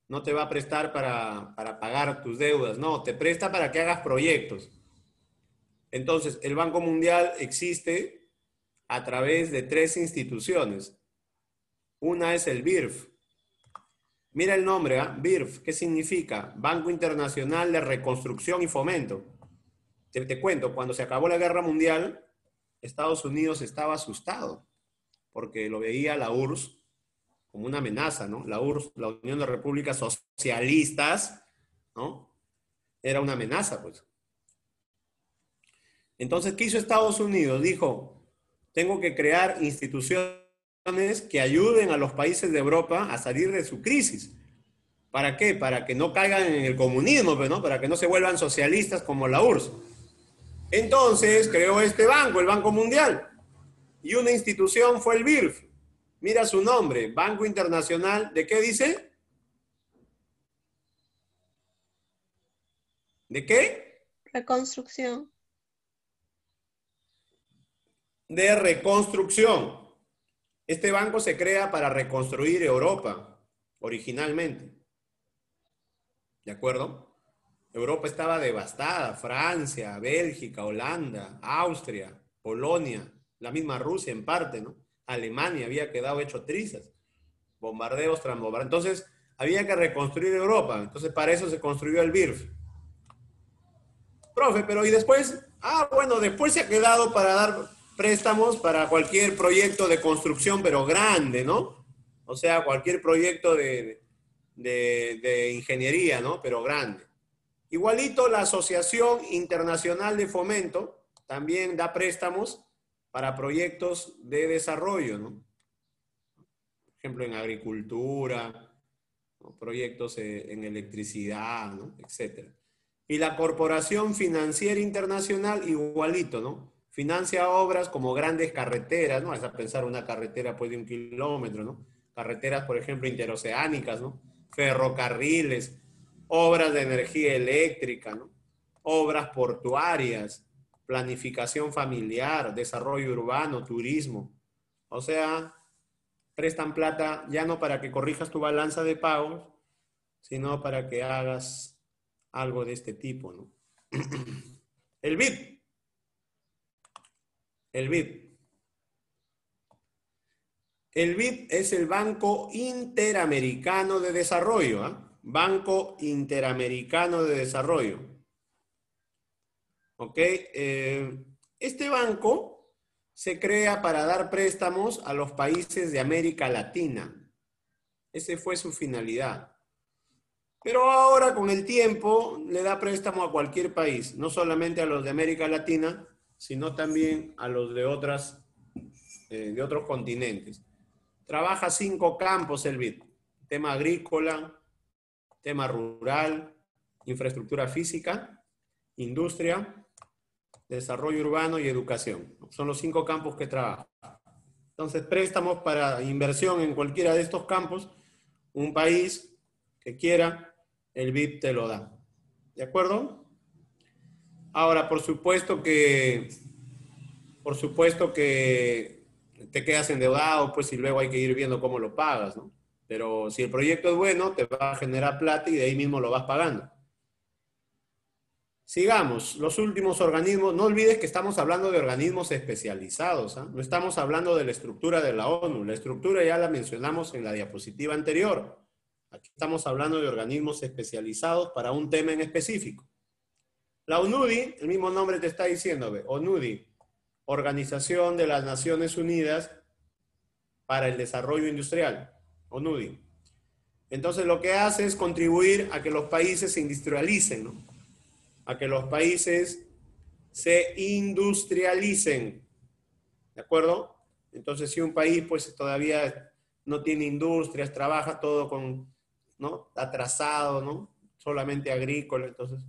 no te va a prestar para pagar tus deudas, no, te presta para que hagas proyectos. Entonces, el Banco Mundial existe a través de 3 instituciones. Una es el BIRF. Mira el nombre, ¿eh? BIRF, ¿qué significa? Banco Internacional de Reconstrucción y Fomento. Te cuento, cuando se acabó la Guerra Mundial, Estados Unidos estaba asustado porque lo veía la URSS como una amenaza, ¿no? La URSS, la Unión de Repúblicas Socialistas, ¿no? Era una amenaza, pues. Entonces, ¿qué hizo Estados Unidos? Dijo, tengo que crear instituciones que ayuden a los países de Europa a salir de su crisis. ¿Para qué? Para que no caigan en el comunismo, pues, ¿no? Para que no se vuelvan socialistas como la URSS. Entonces creó este banco, el Banco Mundial. Y una institución fue el BIRF. Mira su nombre, Banco Internacional, ¿de qué dice? ¿De qué? Reconstrucción. De reconstrucción. Este banco se crea para reconstruir Europa, originalmente. ¿De acuerdo? Europa estaba devastada, Francia, Bélgica, Holanda, Austria, Polonia, la misma Rusia en parte, ¿no? Alemania había quedado hecho trizas, bombardeos tras bombardeos. Entonces, había que reconstruir Europa. Entonces, para eso se construyó el BIRF. Profe, pero ¿y después? Ah, bueno, después se ha quedado para dar préstamos para cualquier proyecto de construcción, pero grande, ¿no? O sea, cualquier proyecto de ingeniería, ¿no? Pero grande. Igualito la Asociación Internacional de Fomento también da préstamos para proyectos de desarrollo, ¿no? Por ejemplo, en agricultura, ¿no? Proyectos en electricidad, ¿no? Etcétera. Y la Corporación Financiera Internacional igualito, ¿no? Financia obras como grandes carreteras, ¿no? Es a pensar una carretera pues de 1 kilómetro, ¿no? Carreteras, por ejemplo, interoceánicas, ¿no? Ferrocarriles, obras de energía eléctrica, ¿no? Obras portuarias, planificación familiar, desarrollo urbano, turismo. O sea, prestan plata ya no para que corrijas tu balanza de pagos, sino para que hagas algo de este tipo, ¿no? El BID. El BID. El BID es el Banco Interamericano de Desarrollo, ¿eh? Banco Interamericano de Desarrollo. ¿Ok? Este banco se crea para dar préstamos a los países de América Latina. Esa fue su finalidad. Pero ahora, con el tiempo, le da préstamo a cualquier país, no solamente a los de América Latina, sino también a los de otros continentes. Trabaja 5 campos el BID: tema agrícola, tema rural, infraestructura física, industria, desarrollo urbano y educación. Son los 5 campos que trabaja. Entonces, préstamos para inversión en cualquiera de estos campos, un país que quiera, el BID te lo da. ¿De acuerdo? Ahora, por supuesto que te quedas endeudado, pues, y luego hay que ir viendo cómo lo pagas, ¿no? Pero si el proyecto es bueno, te va a generar plata y de ahí mismo lo vas pagando. Sigamos, los últimos organismos. No olvides que estamos hablando de organismos especializados, ¿eh? No estamos hablando de la estructura de la ONU. La estructura ya la mencionamos en la diapositiva anterior. Aquí estamos hablando de organismos especializados para un tema en específico. La ONUDI, el mismo nombre te está diciendo, ¿ve? ONUDI, Organización de las Naciones Unidas para el Desarrollo Industrial, ONUDI. Entonces lo que hace es contribuir a que los países se industrialicen, ¿no? A que los países se industrialicen, ¿de acuerdo? Entonces si un país pues todavía no tiene industrias, trabaja todo con, ¿no? Atrasado, ¿no? Solamente agrícola, entonces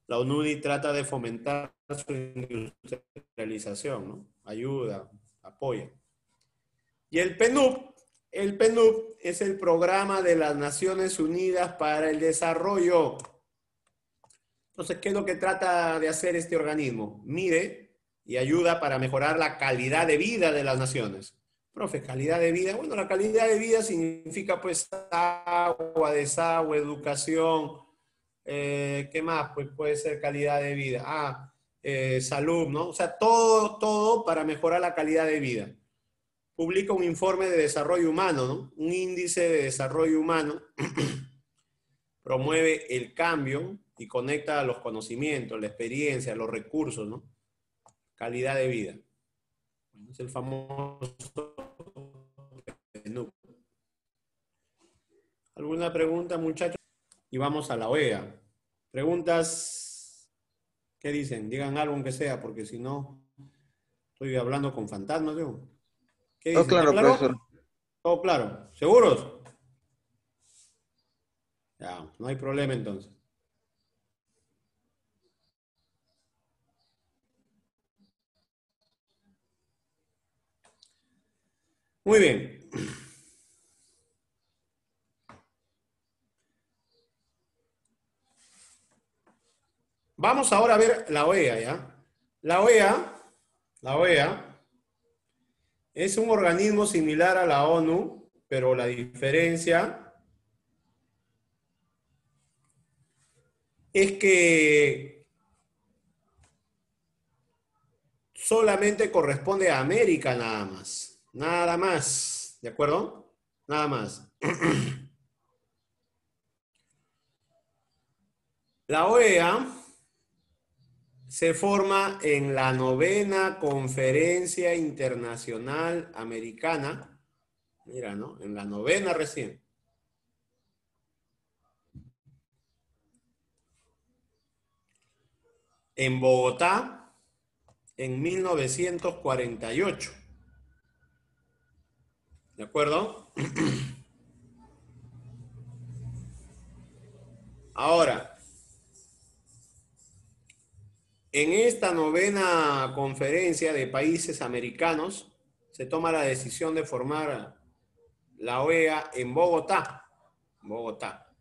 la ONUDI trata de fomentar su industrialización, ¿no? Ayuda, apoya. Y el PNUD es el Programa de las Naciones Unidas para el Desarrollo. Entonces, ¿qué es lo que trata de hacer este organismo? Mide y ayuda para mejorar la calidad de vida de las naciones. Profe, calidad de vida. Bueno, la calidad de vida significa pues agua, desagüe, educación. ¿Qué más? Pues puede ser calidad de vida. Salud, ¿no? O sea, todo para mejorar la calidad de vida. Publica un informe de desarrollo humano, ¿no? Un índice de desarrollo humano. Promueve el cambio y conecta los conocimientos, la experiencia, los recursos, ¿no? Calidad de vida. Es el famoso PNUD. ¿Alguna pregunta, muchachos? Y vamos a la OEA. Preguntas ¿Qué dicen? Digan algo aunque sea, porque si no, estoy hablando con fantasmas, digo. ¿Qué Todo dicen? ¿Está claro, claro? profesor. Todo claro. ¿Seguros? Ya, no hay problema entonces. Muy bien. Vamos ahora a ver la OEA, ¿ya? La OEA es un organismo similar a la ONU, pero la diferencia es que solamente corresponde a América nada más. Nada más. ¿De acuerdo? Nada más. La OEA se forma en la 9ª Conferencia Internacional Americana. Mira, ¿no? En la 9ª recién. En Bogotá, en 1948. ¿De acuerdo? Ahora, en esta 9ª conferencia de países americanos, se toma la decisión de formar la OEA en Bogotá. Bogotá.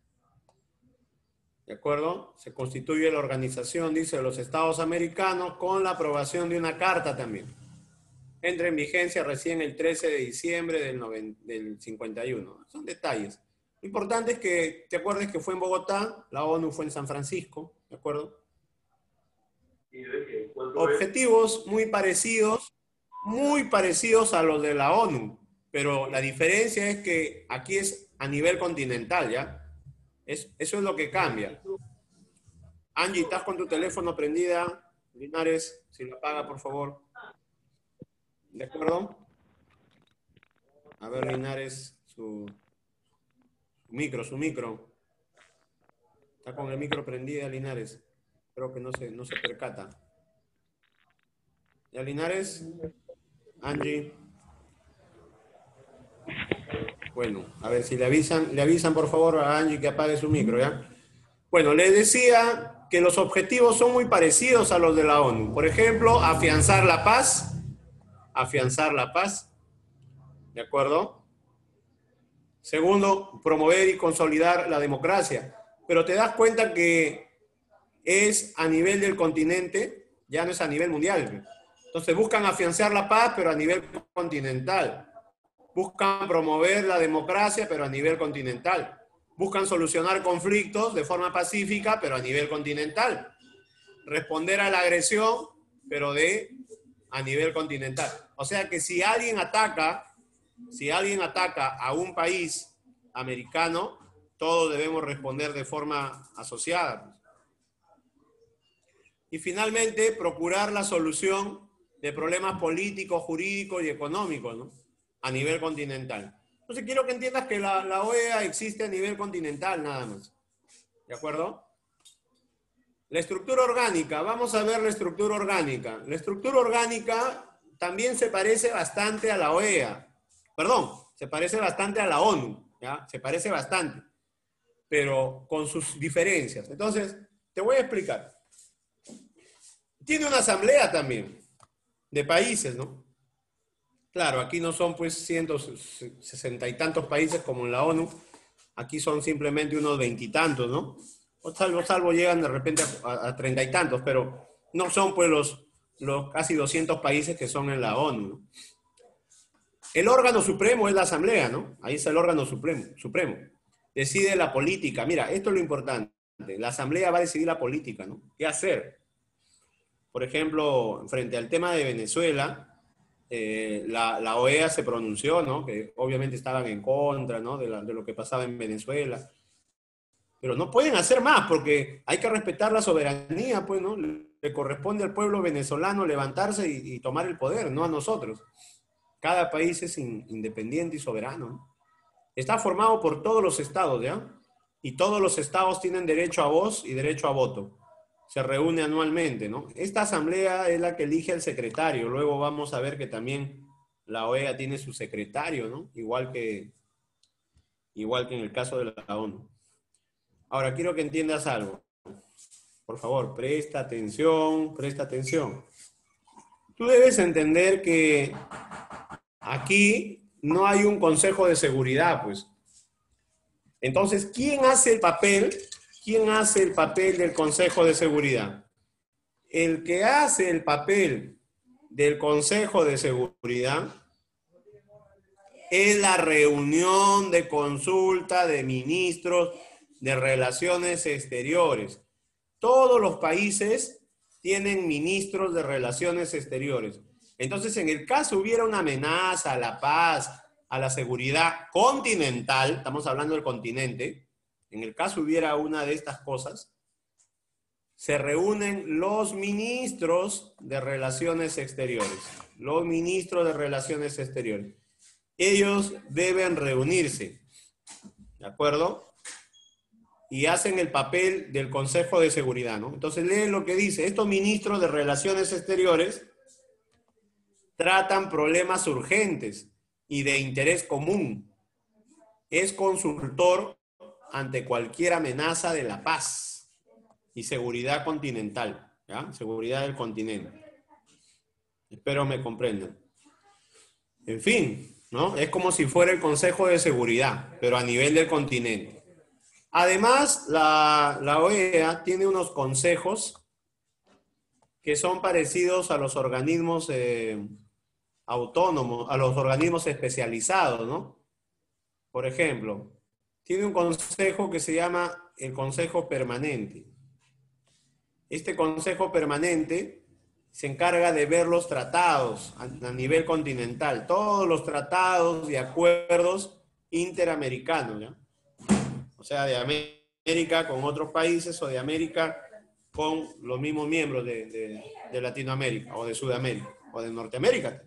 ¿De acuerdo? Se constituye la organización, dice, de los Estados Americanos con la aprobación de una carta también. Entra en vigencia recién el 13 de diciembre del 51. Son detalles. Lo importante es que te acuerdes que fue en Bogotá, la ONU fue en San Francisco, ¿de acuerdo? Objetivos muy parecidos a los de la ONU, pero la diferencia es que aquí es a nivel continental, ¿ya? Eso es lo que cambia. Angie, ¿estás con tu teléfono prendida? Linares, si lo apaga, por favor. ¿De acuerdo? A ver, Linares, su micro. Está con el micro prendida, Linares. Creo que no se percata. ¿Ya, Linares? Angie. Bueno, a ver si le avisan por favor a Angie que apague su micro, ¿ya? Bueno, les decía que los objetivos son muy parecidos a los de la ONU. Por ejemplo, afianzar la paz, ¿de acuerdo? Segundo, promover y consolidar la democracia. Pero te das cuenta que es a nivel del continente, ya no es a nivel mundial. Entonces buscan afianzar la paz, pero a nivel continental. Buscan promover la democracia, pero a nivel continental. Buscan solucionar conflictos de forma pacífica, pero a nivel continental. Responder a la agresión, pero a nivel continental. O sea que si alguien ataca a un país americano, todos debemos responder de forma asociada. Y finalmente, procurar la solución de problemas políticos, jurídicos y económicos, ¿no? A nivel continental. Entonces quiero que entiendas que la OEA existe a nivel continental nada más. ¿De acuerdo? La estructura orgánica, vamos a ver la estructura orgánica. La estructura orgánica también se parece bastante a la OEA. Perdón, se parece bastante a la ONU, ¿ya? Se parece bastante, pero con sus diferencias. Entonces, te voy a explicar. Tiene una asamblea también, de países, ¿no? Claro, aquí no son pues 160 y tantos países como en la ONU, aquí son simplemente unos 20 y tantos, ¿no? O salvo llegan de repente a 30 y tantos, pero no son pues los casi 200 países que son en la ONU, ¿no? El órgano supremo es la asamblea, ¿no? Ahí está el órgano supremo. Decide la política. Mira, esto es lo importante. La asamblea va a decidir la política, ¿no? ¿Qué hacer? Por ejemplo, frente al tema de Venezuela, la OEA se pronunció, ¿no? Que obviamente estaban en contra, ¿no? De lo que pasaba en Venezuela. Pero no pueden hacer más porque hay que respetar la soberanía, pues, ¿no? Le corresponde al pueblo venezolano levantarse y tomar el poder, no a nosotros. Cada país es independiente y soberano, ¿no? Está formado por todos los estados, ¿ya? Y todos los estados tienen derecho a voz y derecho a voto. se reúne anualmente, ¿no? Esta asamblea es la que elige al secretario. Luego vamos a ver que también la OEA tiene su secretario, ¿no? Igual que en el caso de la ONU. Ahora, quiero que entiendas algo. Por favor, presta atención, presta atención. Tú debes entender que aquí no hay un Consejo de Seguridad, pues. Entonces, ¿quién hace el papel? ¿Quién hace el papel del Consejo de Seguridad? El que hace el papel del Consejo de Seguridad es la reunión de consulta de ministros de Relaciones Exteriores. Todos los países tienen ministros de Relaciones Exteriores. Entonces, en el caso hubiera una amenaza a la paz, a la seguridad continental, estamos hablando del continente, en el caso hubiera una de estas cosas, se reúnen los ministros de Relaciones Exteriores. Los ministros de Relaciones Exteriores. Ellos deben reunirse, ¿de acuerdo? Y hacen el papel del Consejo de Seguridad, ¿no? Entonces lee lo que dice. Estos ministros de Relaciones Exteriores tratan problemas urgentes y de interés común. Es consultor ante cualquier amenaza de la paz y seguridad continental, ¿ya? Seguridad del continente. Espero me comprendan. En fin, ¿no? Es como si fuera el Consejo de Seguridad, pero a nivel del continente. Además, la OEA tiene unos consejos que son parecidos a los organismos autónomos, a los organismos especializados, ¿no? Por ejemplo, tiene un consejo que se llama el Consejo Permanente. Este Consejo Permanente se encarga de ver los tratados a nivel continental, todos los tratados y acuerdos interamericanos, ¿ya? O sea, de América con otros países o de América con los mismos miembros de Latinoamérica o de Sudamérica o de Norteamérica.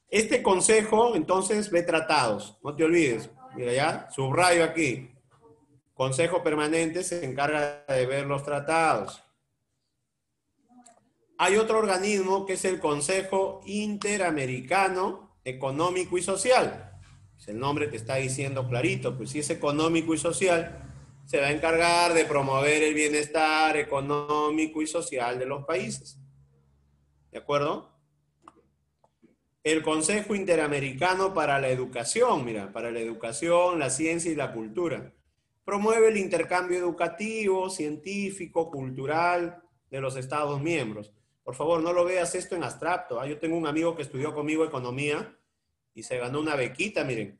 Este consejo, entonces, ve tratados. No te olvides. Mira ya, subrayo aquí. Consejo Permanente se encarga de ver los tratados. Hay otro organismo que es el Consejo Interamericano Económico y Social. Pues el nombre te está diciendo clarito, pues si es económico y social, se va a encargar de promover el bienestar económico y social de los países. ¿De acuerdo? El Consejo Interamericano para la Educación, mira, para la educación, la ciencia y la cultura. Promueve el intercambio educativo, científico, cultural de los Estados miembros. Por favor, no lo veas esto en abstracto, ¿eh? Yo tengo un amigo que estudió conmigo economía y se ganó una bequita, miren,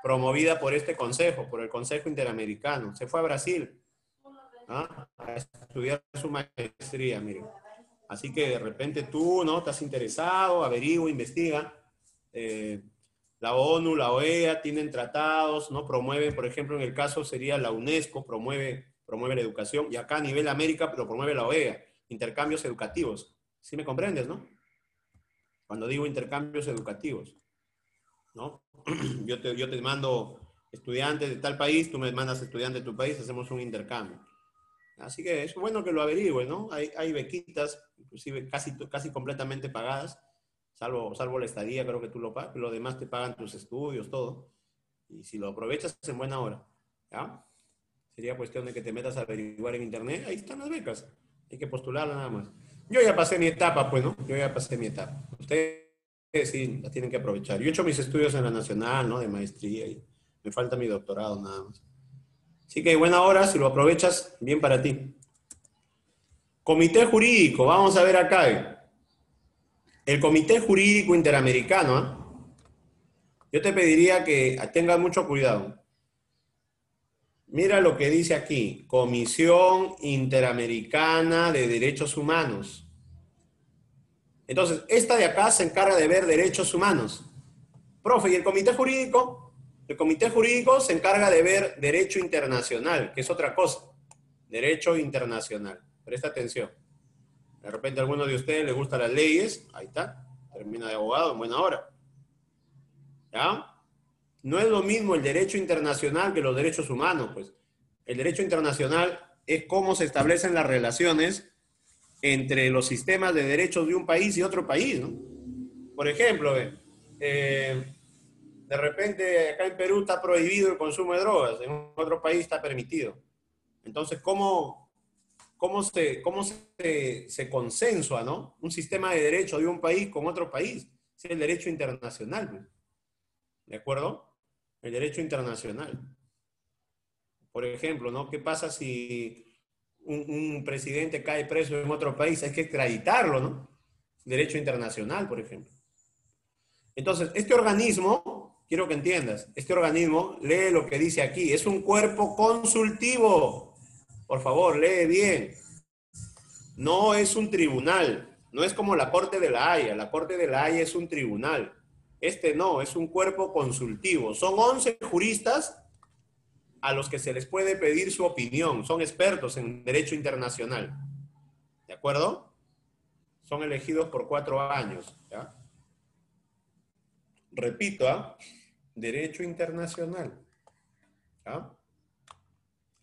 promovida por este consejo, por el Consejo Interamericano. Se fue a Brasil, ¿ah? A estudiar su maestría, miren. Así que de repente tú, ¿no? Estás interesado, averigua, investiga. La ONU, la OEA tienen tratados, ¿no? Promueven, por ejemplo, en el caso sería la UNESCO, promueve la educación, y acá a nivel América lo promueve la OEA, intercambios educativos. ¿Sí me comprendes, no? Cuando digo intercambios educativos, ¿no? Yo te mando estudiantes de tal país, tú me mandas estudiantes de tu país, hacemos un intercambio. Así que es bueno que lo averigües, ¿no? Hay bequitas, inclusive casi completamente pagadas, salvo la estadía, creo que tú lo pagas, lo demás te pagan tus estudios, todo. Y si lo aprovechas en buena hora, ¿ya? Sería cuestión de que te metas a averiguar en internet, ahí están las becas, hay que postularlas nada más. Yo ya pasé mi etapa, pues, ¿no? Yo ya pasé mi etapa. Ustedes sí, las tienen que aprovechar. Yo he hecho mis estudios en la Nacional, ¿no? De maestría, y me falta mi doctorado nada más. Así que buena hora, si lo aprovechas, bien para ti. Comité jurídico, vamos a ver acá. El Comité Jurídico Interamericano, ¿eh? Yo te pediría que tengas mucho cuidado. Mira lo que dice aquí, Comisión Interamericana de Derechos Humanos. Entonces, esta de acá se encarga de ver derechos humanos. Profe, ¿y el Comité Jurídico? El Comité Jurídico se encarga de ver derecho internacional, que es otra cosa. Derecho internacional. Presta atención. De repente a alguno de ustedes les gustan las leyes. Ahí está. Termina de abogado en buena hora. ¿Ya? No es lo mismo el derecho internacional que los derechos humanos, pues. El derecho internacional es cómo se establecen las relaciones entre los sistemas de derechos de un país y otro país, ¿no? Por ejemplo, de repente acá en Perú está prohibido el consumo de drogas, en otro país está permitido. Entonces, ¿cómo se consensua, ¿no? Un sistema de derecho de un país con otro país? Es el derecho internacional, ¿no? ¿De acuerdo? El derecho internacional. Por ejemplo, ¿no? ¿Qué pasa si un presidente cae preso en otro país? Hay que extraditarlo, ¿no? Derecho internacional, por ejemplo. Entonces, este organismo, quiero que entiendas, este organismo, lee lo que dice aquí, es un cuerpo consultivo. Por favor, lee bien. No es un tribunal, no es como la Corte de la Haya. La Corte de la Haya es un tribunal. Este no, es un cuerpo consultivo. Son 11 juristas a los que se les puede pedir su opinión. Son expertos en derecho internacional. ¿De acuerdo? Son elegidos por 4 años. ¿Ya? Repito, ¿ah? Derecho internacional. ¿Ya?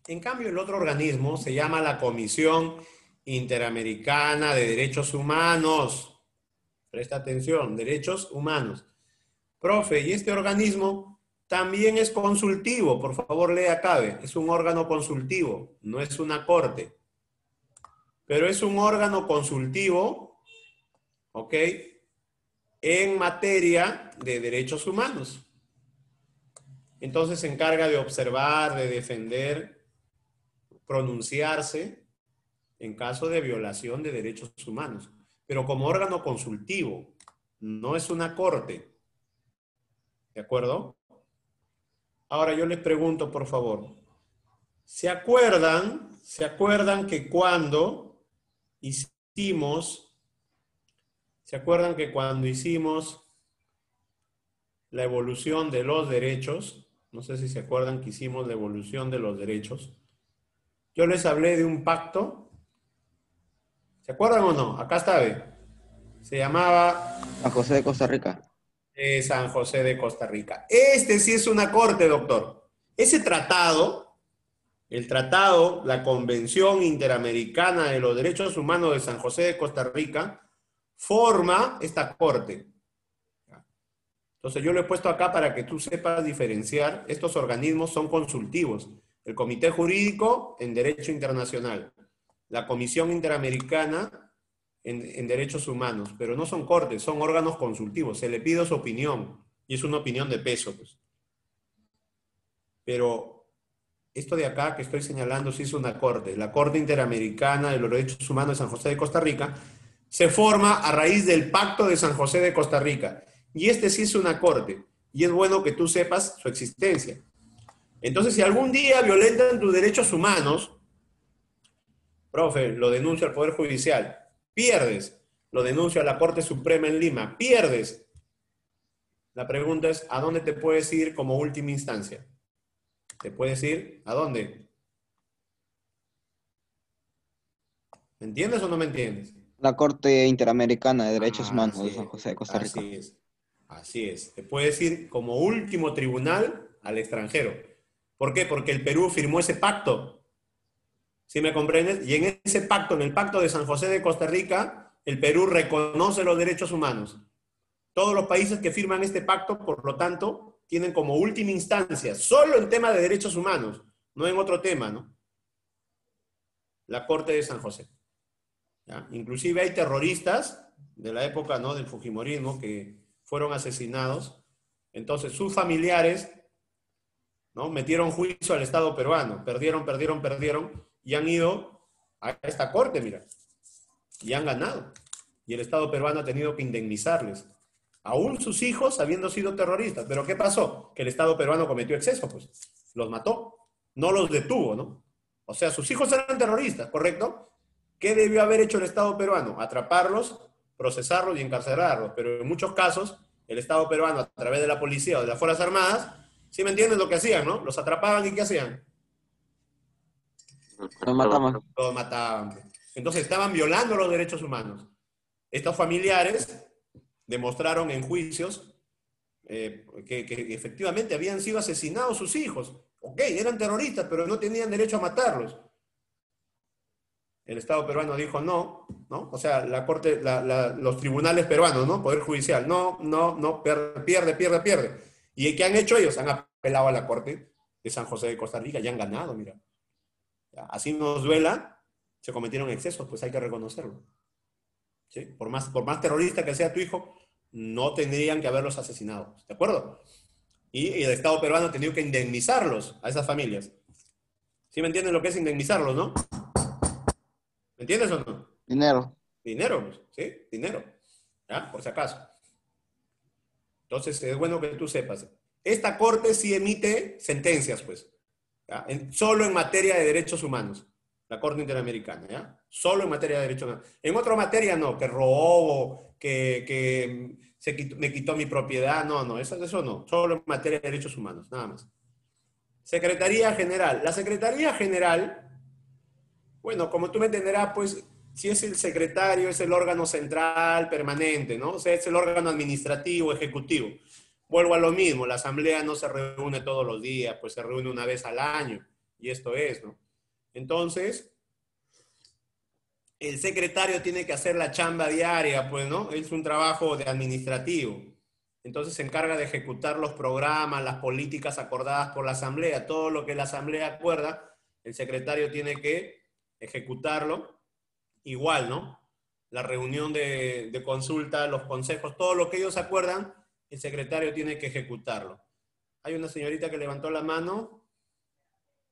En cambio, el otro organismo se llama la Comisión Interamericana de Derechos Humanos. Presta atención, derechos humanos. Profe, ¿y este organismo también es consultivo? Por favor, lea acá, es un órgano consultivo, no es una corte. Pero es un órgano consultivo, ¿ok? En materia de derechos humanos. Entonces se encarga de observar, de defender, pronunciarse en caso de violación de derechos humanos. Pero como órgano consultivo, no es una corte. ¿De acuerdo? Ahora yo les pregunto, por favor, ¿se acuerdan que cuando hicimos la evolución de los derechos, no sé si se acuerdan que hicimos la evolución de los derechos, yo les hablé de un pacto? ¿Se acuerdan o no? Acá está, ¿ve? Se llamaba San José de Costa Rica. San José de Costa Rica. Este sí es una corte, doctor. Ese tratado, el tratado, la Convención Interamericana de los Derechos Humanos de San José de Costa Rica, forma esta corte. Entonces yo lo he puesto acá para que tú sepas diferenciar. Estos organismos son consultivos. El Comité Jurídico en Derecho Internacional. La Comisión Interamericana en Derechos Humanos. Pero no son cortes, son órganos consultivos. Se le pide su opinión. Y es una opinión de peso, pues. Pero esto de acá que estoy señalando sí es una corte. La Corte Interamericana de los Derechos Humanos de San José de Costa Rica se forma a raíz del Pacto de San José de Costa Rica. Y este sí es una corte. Y es bueno que tú sepas su existencia. Entonces, si algún día violentan tus derechos humanos, profe, lo denuncio al Poder Judicial, pierdes. Lo denuncio a la Corte Suprema en Lima, pierdes. La pregunta es, ¿a dónde te puedes ir como última instancia? ¿Te puedes ir? ¿A dónde? ¿Me entiendes o no me entiendes? La Corte Interamericana de Derechos Humanos de Así San es, José de Costa Rica. así es, así es. Te puedes ir como último tribunal al extranjero. ¿Por qué? Porque el Perú firmó ese pacto. ¿Sí me comprendes? Y en ese pacto, en el Pacto de San José de Costa Rica, el Perú reconoce los derechos humanos. Todos los países que firman este pacto, por lo tanto, tienen como última instancia, solo en tema de derechos humanos, no en otro tema, ¿no? La Corte de San José. ¿Ya? Inclusive hay terroristas de la época, ¿no?, del fujimorismo que fueron asesinados. Entonces sus familiares, ¿no?, metieron juicio al Estado peruano. Perdieron y han ido a esta corte, mira. Y han ganado. Y el Estado peruano ha tenido que indemnizarles. Aún sus hijos habiendo sido terroristas. ¿Pero qué pasó? Que el Estado peruano cometió exceso, pues. Los mató. No los detuvo, ¿no? O sea, sus hijos eran terroristas, ¿correcto? ¿Qué debió haber hecho el Estado peruano? Atraparlos, procesarlos y encarcelarlos. Pero en muchos casos, el Estado peruano, a través de la policía o de las Fuerzas Armadas, ¿sí me entiendes lo que hacían, no? Los atrapaban y ¿qué hacían? Los mataban. Los mataban. Entonces estaban violando los derechos humanos. Estos familiares demostraron en juicios que efectivamente habían sido asesinados sus hijos. Ok, eran terroristas, pero no tenían derecho a matarlos. El Estado peruano dijo no, ¿no? O sea, la corte, los tribunales peruanos, ¿no? Poder judicial, no, pierde. ¿Y qué han hecho ellos? Han apelado a la corte de San José de Costa Rica y han ganado, mira. Así nos duela, se cometieron excesos, pues hay que reconocerlo. ¿Sí? Por más terrorista que sea tu hijo, no tendrían que haberlos asesinado, ¿de acuerdo? Y el Estado peruano ha tenido que indemnizarlos a esas familias. ¿Sí me entienden lo que es indemnizarlos, no? ¿Me entiendes o no? Dinero. Dinero, pues, ¿sí? Dinero. ¿Ya? Por si acaso. Entonces, es bueno que tú sepas. Esta corte sí emite sentencias, pues. ¿Ya? Solo en materia de derechos humanos. La Corte Interamericana, ¿ya? Solo en materia de derechos humanos. En otra materia no, que robo, que me quitó mi propiedad. No, eso no. Solo en materia de derechos humanos, nada más. Secretaría General. La Secretaría General, bueno, como tú me entenderás, pues, si es el secretario, es el órgano central permanente, ¿no? O sea, es el órgano administrativo, ejecutivo. Vuelvo a lo mismo, la asamblea no se reúne todos los días, pues se reúne una vez al año, y esto es, ¿no? Entonces, el secretario tiene que hacer la chamba diaria, pues, ¿no? Es un trabajo de administrativo. Entonces se encarga de ejecutar los programas, las políticas acordadas por la asamblea, todo lo que la asamblea acuerda, el secretario tiene que ejecutarlo. Igual, ¿no? La reunión de consulta, los consejos, todo lo que ellos acuerdan, el secretario tiene que ejecutarlo. Hay una señorita que levantó la mano.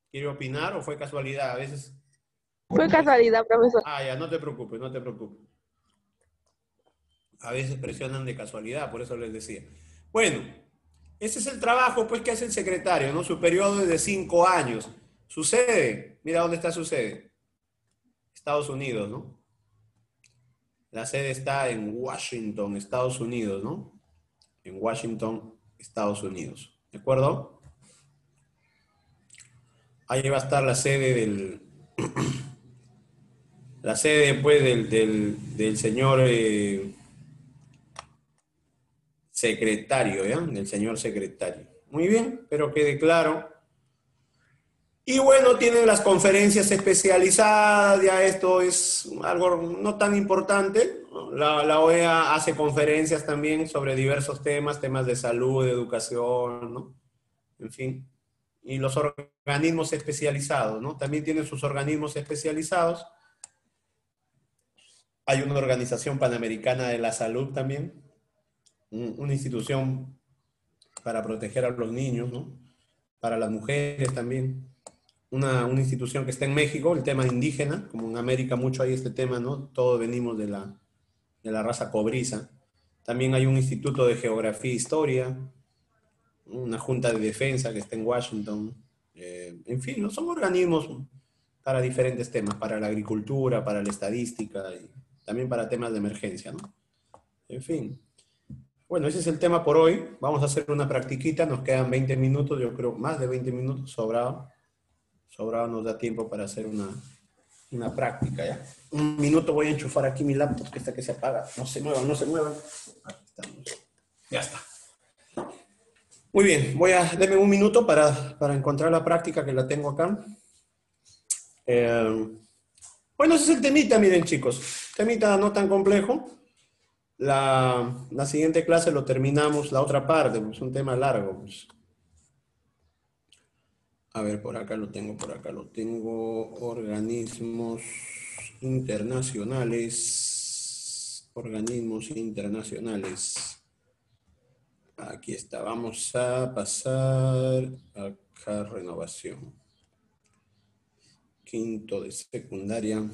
¿Quiere opinar o fue casualidad? A veces... Fue casualidad, profesor. Ya, no te preocupes, no te preocupes. A veces presionan de casualidad, por eso les decía. Bueno, ese es el trabajo, pues, que hace el secretario, ¿no? Su periodo es de 5 años. Su sede, mira dónde está su sede. Estados Unidos, ¿no? La sede está en Washington, Estados Unidos, ¿no? En Washington, Estados Unidos. ¿De acuerdo? Ahí va a estar la sede la sede, pues, del señor secretario, ¿ya? Del señor secretario. Muy bien, pero quede claro. Y bueno, tienen las conferencias especializadas, ya esto es algo no tan importante. La OEA hace conferencias también sobre diversos temas de salud, de educación, ¿no? En fin. Y los organismos especializados, ¿no? También tienen sus organismos especializados. Hay una organización panamericana de la salud también, una institución para proteger a los niños, ¿no? Para las mujeres también. Una institución que está en México, el tema indígena, como en América mucho hay este tema, ¿no? Todos venimos de la raza cobriza. También hay un instituto de geografía e historia, una junta de defensa que está en Washington. En fin, ¿no? Son organismos para diferentes temas, para la agricultura, para la estadística y también para temas de emergencia, ¿no? En fin. Bueno, ese es el tema por hoy. Vamos a hacer una practiquita, nos quedan 20 minutos, yo creo más de 20 minutos, sobrado nos da tiempo para hacer una práctica, ¿ya? Un minuto, voy a enchufar aquí mi laptop, que está que se apaga. No se muevan. Aquí estamos. Ya está. Muy bien, denme un minuto para encontrar la práctica que la tengo acá. Bueno, ese es el temita, miren, chicos. Temita no tan complejo. La siguiente clase lo terminamos, la otra parte, es un tema largo, pues. A ver, por acá lo tengo. Organismos internacionales. Aquí está. Vamos a pasar acá, renovación. Quinto de secundaria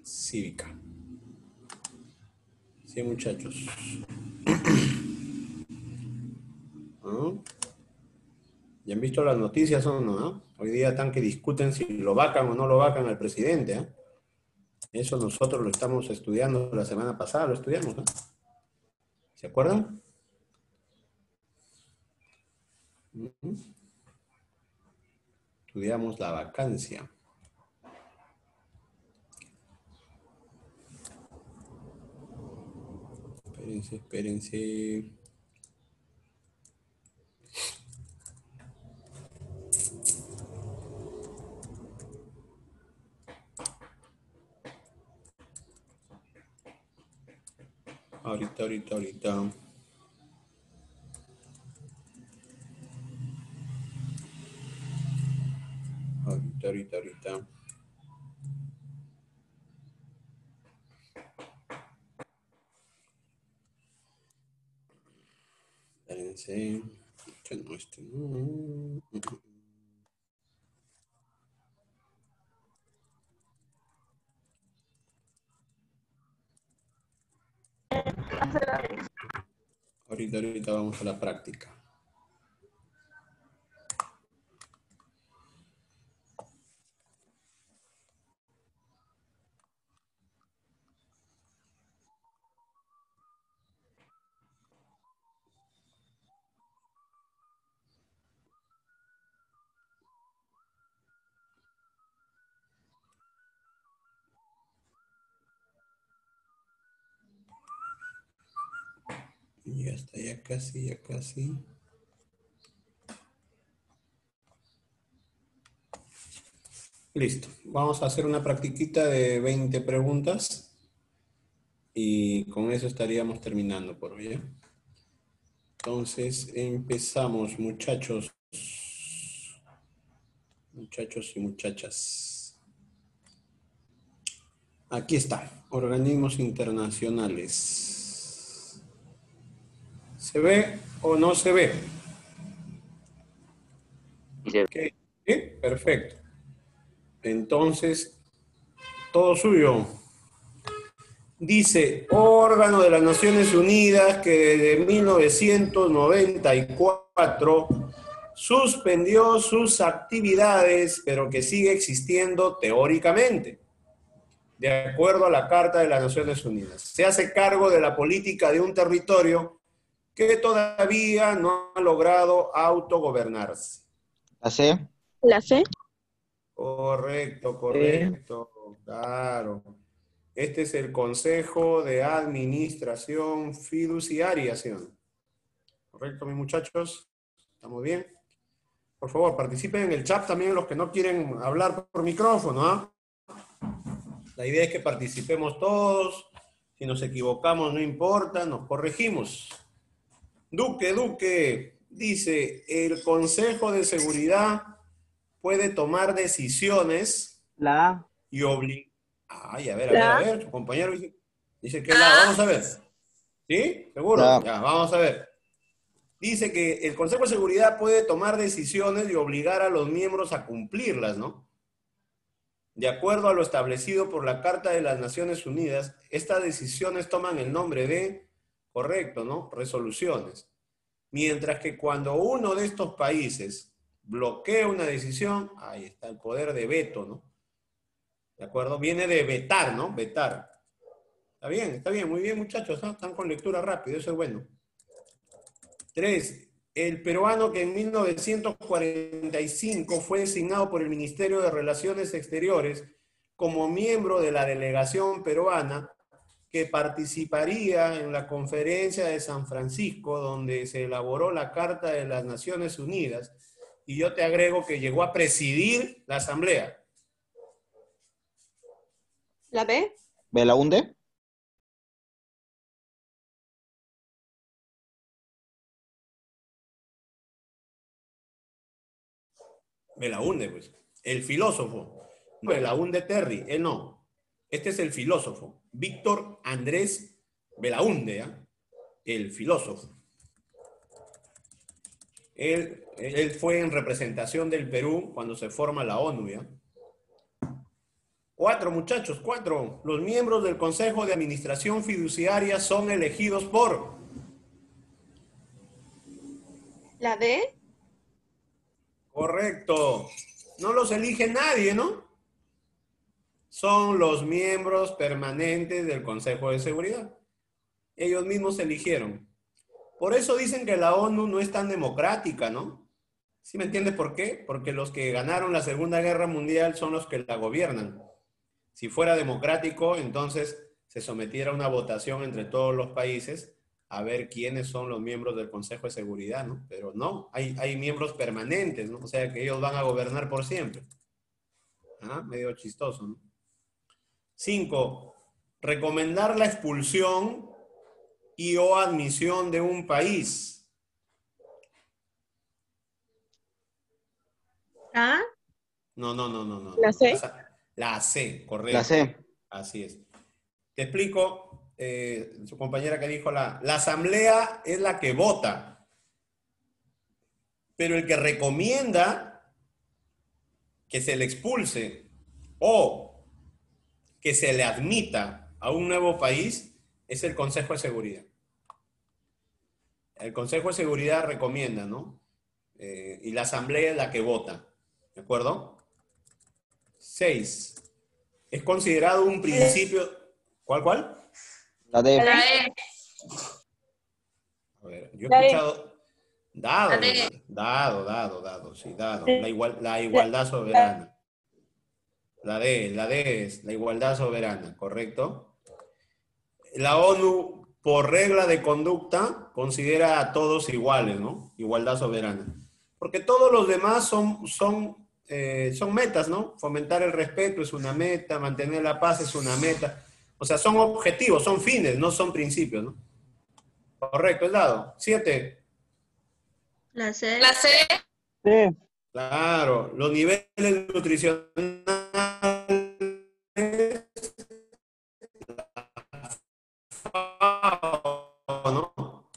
cívica. Sí, muchachos. ¿Ah? ¿Ya han visto las noticias o no? ¿Ah? Hoy día están que discuten si lo vacan o no lo vacan al presidente. ¿Eh? Eso nosotros lo estamos estudiando la semana pasada, lo estudiamos. ¿No? ¿Se acuerdan? Estudiamos la vacancia. Espérense. Ahorita. Espérense. Este no. Ahorita vamos a la práctica. Ya está, ya casi. Listo. Vamos a hacer una practiquita de 20 preguntas. Y con eso estaríamos terminando por hoy, ¿eh? Entonces, empezamos, muchachos. Muchachos y muchachas. Aquí está. Organismos internacionales. ¿Se ve o no se ve? ¿Sí? ¿Sí? Perfecto. Entonces, todo suyo. Dice, órgano de las Naciones Unidas que desde 1994 suspendió sus actividades, pero que sigue existiendo teóricamente, de acuerdo a la Carta de las Naciones Unidas. Se hace cargo de la política de un territorio que todavía no ha logrado autogobernarse. ¿La C? La C. Correcto. Claro. Este es el Consejo de Administración Fiduciaria, ¿sí? ¿Correcto, mis muchachos? ¿Estamos bien? Por favor, participen en el chat también los que no quieren hablar por micrófono, ¿ah? La idea es que participemos todos. Si nos equivocamos, no importa, nos corregimos. Duque, dice, el Consejo de Seguridad puede tomar decisiones La A. y obligar. Ay, a ver, su compañero dice que vamos a ver. ¿Sí? ¿Seguro? No. Ya, vamos a ver. Dice que el Consejo de Seguridad puede tomar decisiones y obligar a los miembros a cumplirlas, ¿no? De acuerdo a lo establecido por la Carta de las Naciones Unidas, estas decisiones toman el nombre de, correcto, ¿no? Resoluciones. Mientras que cuando uno de estos países bloquea una decisión, ahí está el poder de veto, ¿no? ¿De acuerdo? Viene de vetar, ¿no? Vetar. Está bien, muy bien, muchachos, ¿no? Están con lectura rápida, eso es bueno. 3. El peruano que en 1945 fue designado por el Ministerio de Relaciones Exteriores como miembro de la delegación peruana que participaría en la conferencia de San Francisco, donde se elaboró la Carta de las Naciones Unidas, y yo te agrego que llegó a presidir la asamblea. La B. ¿Belaunde? Belaunde, pues. El filósofo. Belaunde Terry, él no. Este es el filósofo. Víctor Andrés Belaunde, ¿eh? El filósofo. Él fue en representación del Perú cuando se forma la ONU, ¿ya? 4, muchachos, 4. Los miembros del Consejo de Administración Fiduciaria son elegidos por... La D. Correcto. No los elige nadie, ¿no? Son los miembros permanentes del Consejo de Seguridad. Ellos mismos se eligieron. Por eso dicen que la ONU no es tan democrática, ¿no? ¿Sí me entiendes por qué? Porque los que ganaron la Segunda Guerra Mundial son los que la gobiernan. Si fuera democrático, entonces se sometiera a una votación entre todos los países a ver quiénes son los miembros del Consejo de Seguridad, ¿no? Pero no, hay miembros permanentes, ¿no? O sea que ellos van a gobernar por siempre. ¿Ah? Medio chistoso, ¿no? 5. Recomendar la expulsión y o admisión de un país. A. No. La C. La C, correcto. La C. Así es. Te explico, su compañera que dijo la asamblea es la que vota, pero el que recomienda que se le expulse o que se le admita a un nuevo país es el Consejo de Seguridad. El Consejo de Seguridad recomienda, ¿no? Y la asamblea es la que vota, ¿de acuerdo? 6. Es considerado un principio... ¿Cuál? La D. La E. A ver, yo he La E. escuchado... Dado, La D. sí, dado. La igualdad soberana. La D es la igualdad soberana, ¿correcto? La ONU, por regla de conducta, considera a todos iguales, ¿no? Igualdad soberana. Porque todos los demás son metas, ¿no? Fomentar el respeto es una meta, mantener la paz es una meta. O sea, son objetivos, son fines, no son principios, ¿no? Correcto, es dado. 7. La C. La C. Sí. Claro, los niveles nutricionales, ¿no?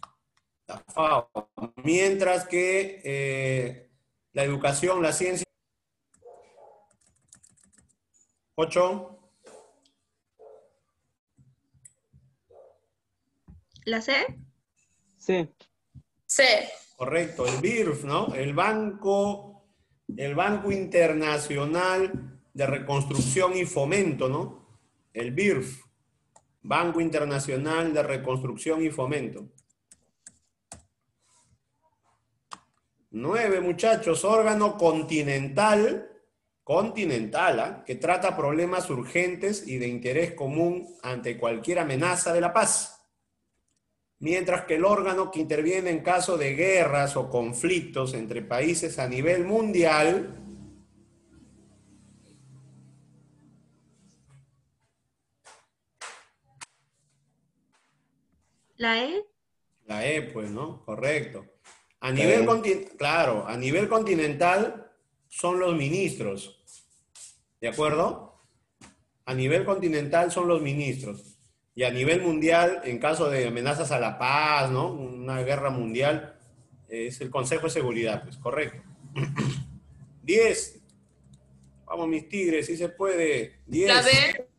La FAO. Mientras que la educación, la ciencia. 8. La C. Sí. C. Correcto, el BIRF, ¿no? El Banco Internacional de Reconstrucción y Fomento, ¿no? El BIRF, Banco Internacional de Reconstrucción y Fomento. 9, muchachos, órgano continental, ¿ah? Que trata problemas urgentes y de interés común ante cualquier amenaza de la paz. Mientras que el órgano que interviene en caso de guerras o conflictos entre países a nivel mundial La E. la E, pues, ¿no? Correcto. A nivel continental son los ministros. ¿De acuerdo? A nivel continental son los ministros. Y a nivel mundial, en caso de amenazas a la paz, ¿no? Una guerra mundial, es el Consejo de Seguridad, pues, correcto. 10. Vamos, mis tigres, si se puede. 10. La B.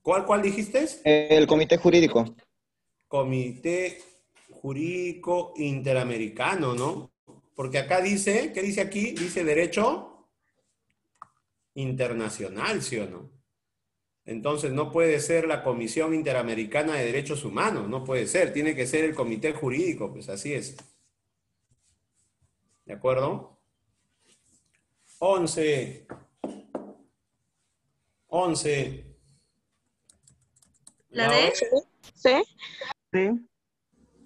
¿Cuál dijiste? El comité jurídico. Comité Jurídico Interamericano, ¿no? Porque acá dice, ¿qué dice aquí? Dice derecho internacional, ¿sí o no? Entonces no puede ser la Comisión Interamericana de Derechos Humanos, no puede ser, tiene que ser el comité jurídico, pues así es. ¿De acuerdo? 11. La D. C. Sí.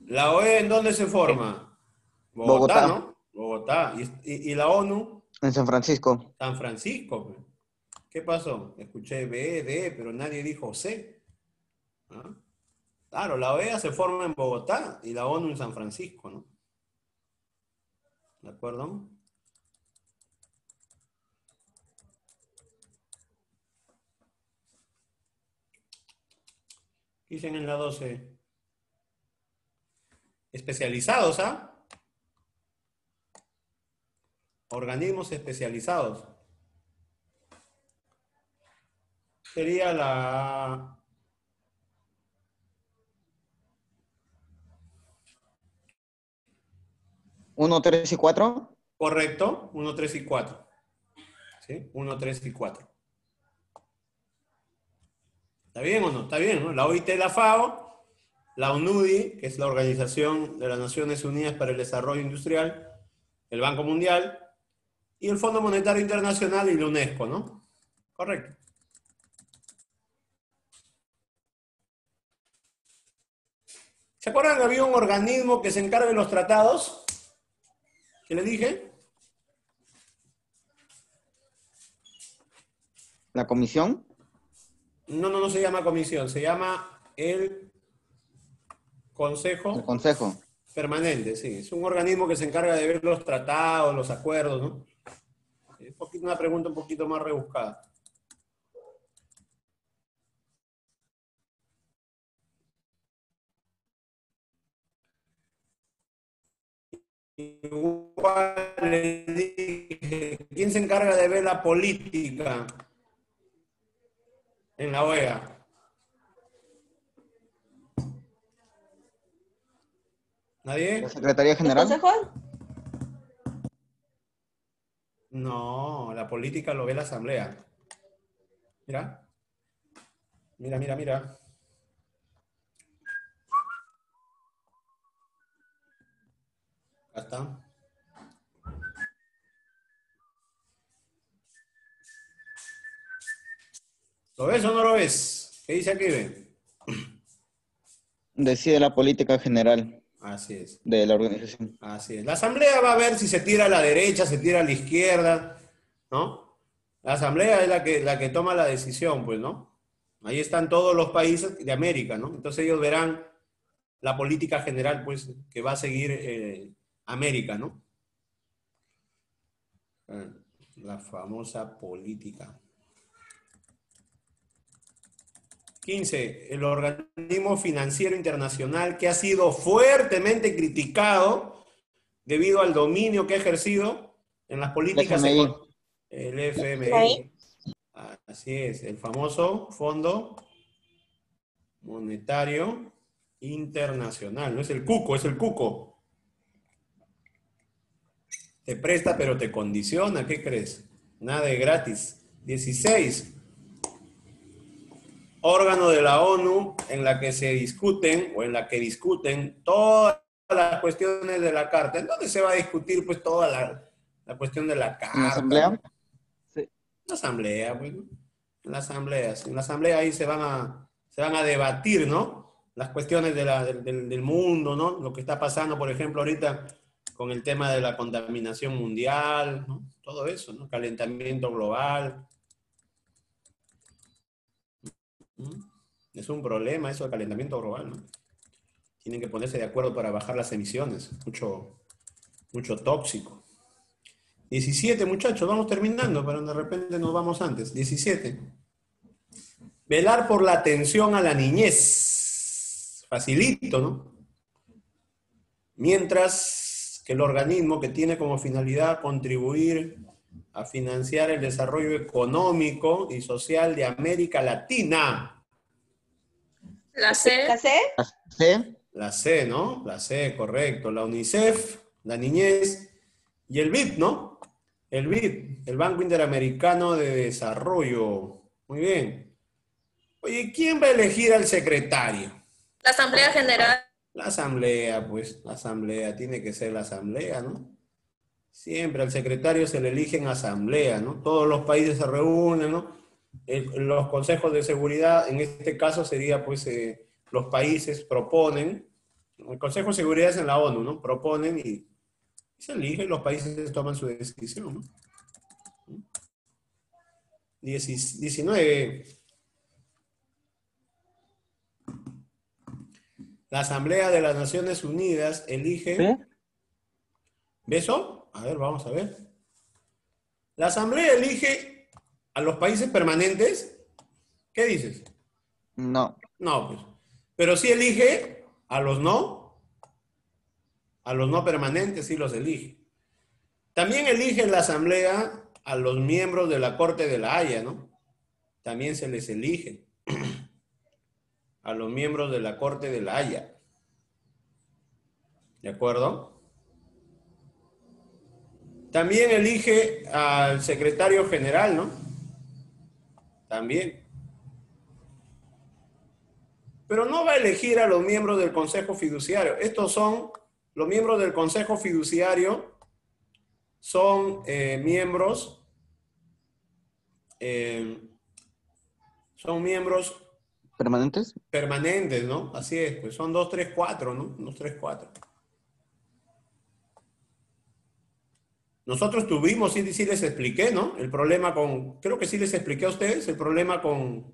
¿La OE en dónde se forma? Bogotá. ¿No? Bogotá. ¿Y la ONU? En San Francisco. San Francisco, pues. ¿Qué pasó? Escuché B, D, pero nadie dijo C. ¿Ah? Claro, la OEA se forma en Bogotá y la ONU en San Francisco, ¿no? ¿De acuerdo? ¿Qué dicen en la 12? Especializados, ¿ah? Organismos especializados. Sería la... ¿1, 3 y 4? Correcto, 1, 3 y 4. ¿Sí? 1, 3 y 4. ¿Está bien o no? Está bien, ¿no? La OIT y la FAO, la UNUDI, que es la Organización de las Naciones Unidas para el Desarrollo Industrial, el Banco Mundial, y el Fondo Monetario Internacional y la UNESCO, ¿no? Correcto. ¿Se acuerdan que había un organismo que se encarga de los tratados? ¿Qué le dije? ¿La comisión? No se llama comisión, se llama el El Consejo consejo. Permanente, sí. Es un organismo que se encarga de ver los tratados, los acuerdos, ¿no? Es una pregunta un poquito más rebuscada. Igual le dije, ¿quién se encarga de ver la política en la OEA? ¿Nadie? La Secretaría ¿El General. consejo? No, la política lo ve la Asamblea. Mira. Mira. Acá está. ¿Lo ves o no lo ves? ¿Qué dice aquí, ven? Decide la política general Así es. de la organización. Así es. La asamblea va a ver si se tira a la derecha, se tira a la izquierda, ¿no? La asamblea es la que toma la decisión, pues, ¿no? Ahí están todos los países de América, ¿no? Entonces ellos verán la política general, pues, que va a seguir América, ¿no? La famosa política. 15. El organismo financiero internacional que ha sido fuertemente criticado debido al dominio que ha ejercido en las políticas FMI. económicas. El FMI. Así es, el famoso Fondo Monetario Internacional. No es el cuco, es el cuco. Te presta pero te condiciona, ¿qué crees? Nada de gratis. 16. Órgano de la ONU en la que se discuten o en la que discuten todas las cuestiones de la Carta. ¿En dónde se va a discutir pues toda la cuestión de la Carta? ¿En la Asamblea? Sí. En la Asamblea, pues, ¿no? En la Asamblea, sí. En la Asamblea ahí se van a debatir, ¿no? Las cuestiones del mundo, ¿no? Lo que está pasando, por ejemplo, ahorita con el tema de la contaminación mundial, ¿no? Todo eso, ¿no? Calentamiento global. Es un problema eso del calentamiento global, ¿no? Tienen que ponerse de acuerdo para bajar las emisiones. Mucho tóxico. 17, muchachos, vamos terminando, pero de repente nos vamos antes. 17. Velar por la atención a la niñez. Facilito, ¿no? Mientras que el organismo que tiene como finalidad contribuir a financiar el desarrollo económico y social de América Latina. La C. ¿La C? C. La C, ¿no? La C, correcto. La UNICEF, la niñez y el BID, ¿no? El BID, el Banco Interamericano de Desarrollo. Muy bien. Oye, ¿quién va a elegir al secretario? La Asamblea General. La asamblea, pues, la asamblea, tiene que ser la asamblea, ¿no? Siempre al secretario se le elige en asamblea, ¿no? Todos los países se reúnen, ¿no? Los consejos de seguridad, en este caso sería, pues, los países proponen, el Consejo de Seguridad es en la ONU, ¿no? Proponen y se eligen, los países toman su decisión, ¿no? 19. La Asamblea de las Naciones Unidas elige... ¿Sí? ¿Beso? A ver, vamos a ver. La Asamblea elige a los países permanentes. ¿Qué dices? No. No, pues. Pero sí elige a los no permanentes, sí los elige. También elige la Asamblea a los miembros de la Corte de la Haya, ¿no? También se les elige a los miembros de la Corte de la Haya. ¿De acuerdo? También elige al secretario general, ¿no? También. Pero no va a elegir a los miembros del Consejo Fiduciario. Estos son, los miembros del Consejo Fiduciario son miembros ¿Permanentes? permanentes, ¿no? Así es, pues son 2, 3, 4, ¿no? 2, 3, 4. Nosotros tuvimos, sí les expliqué, ¿no? El problema con, creo que sí les expliqué a ustedes, el problema con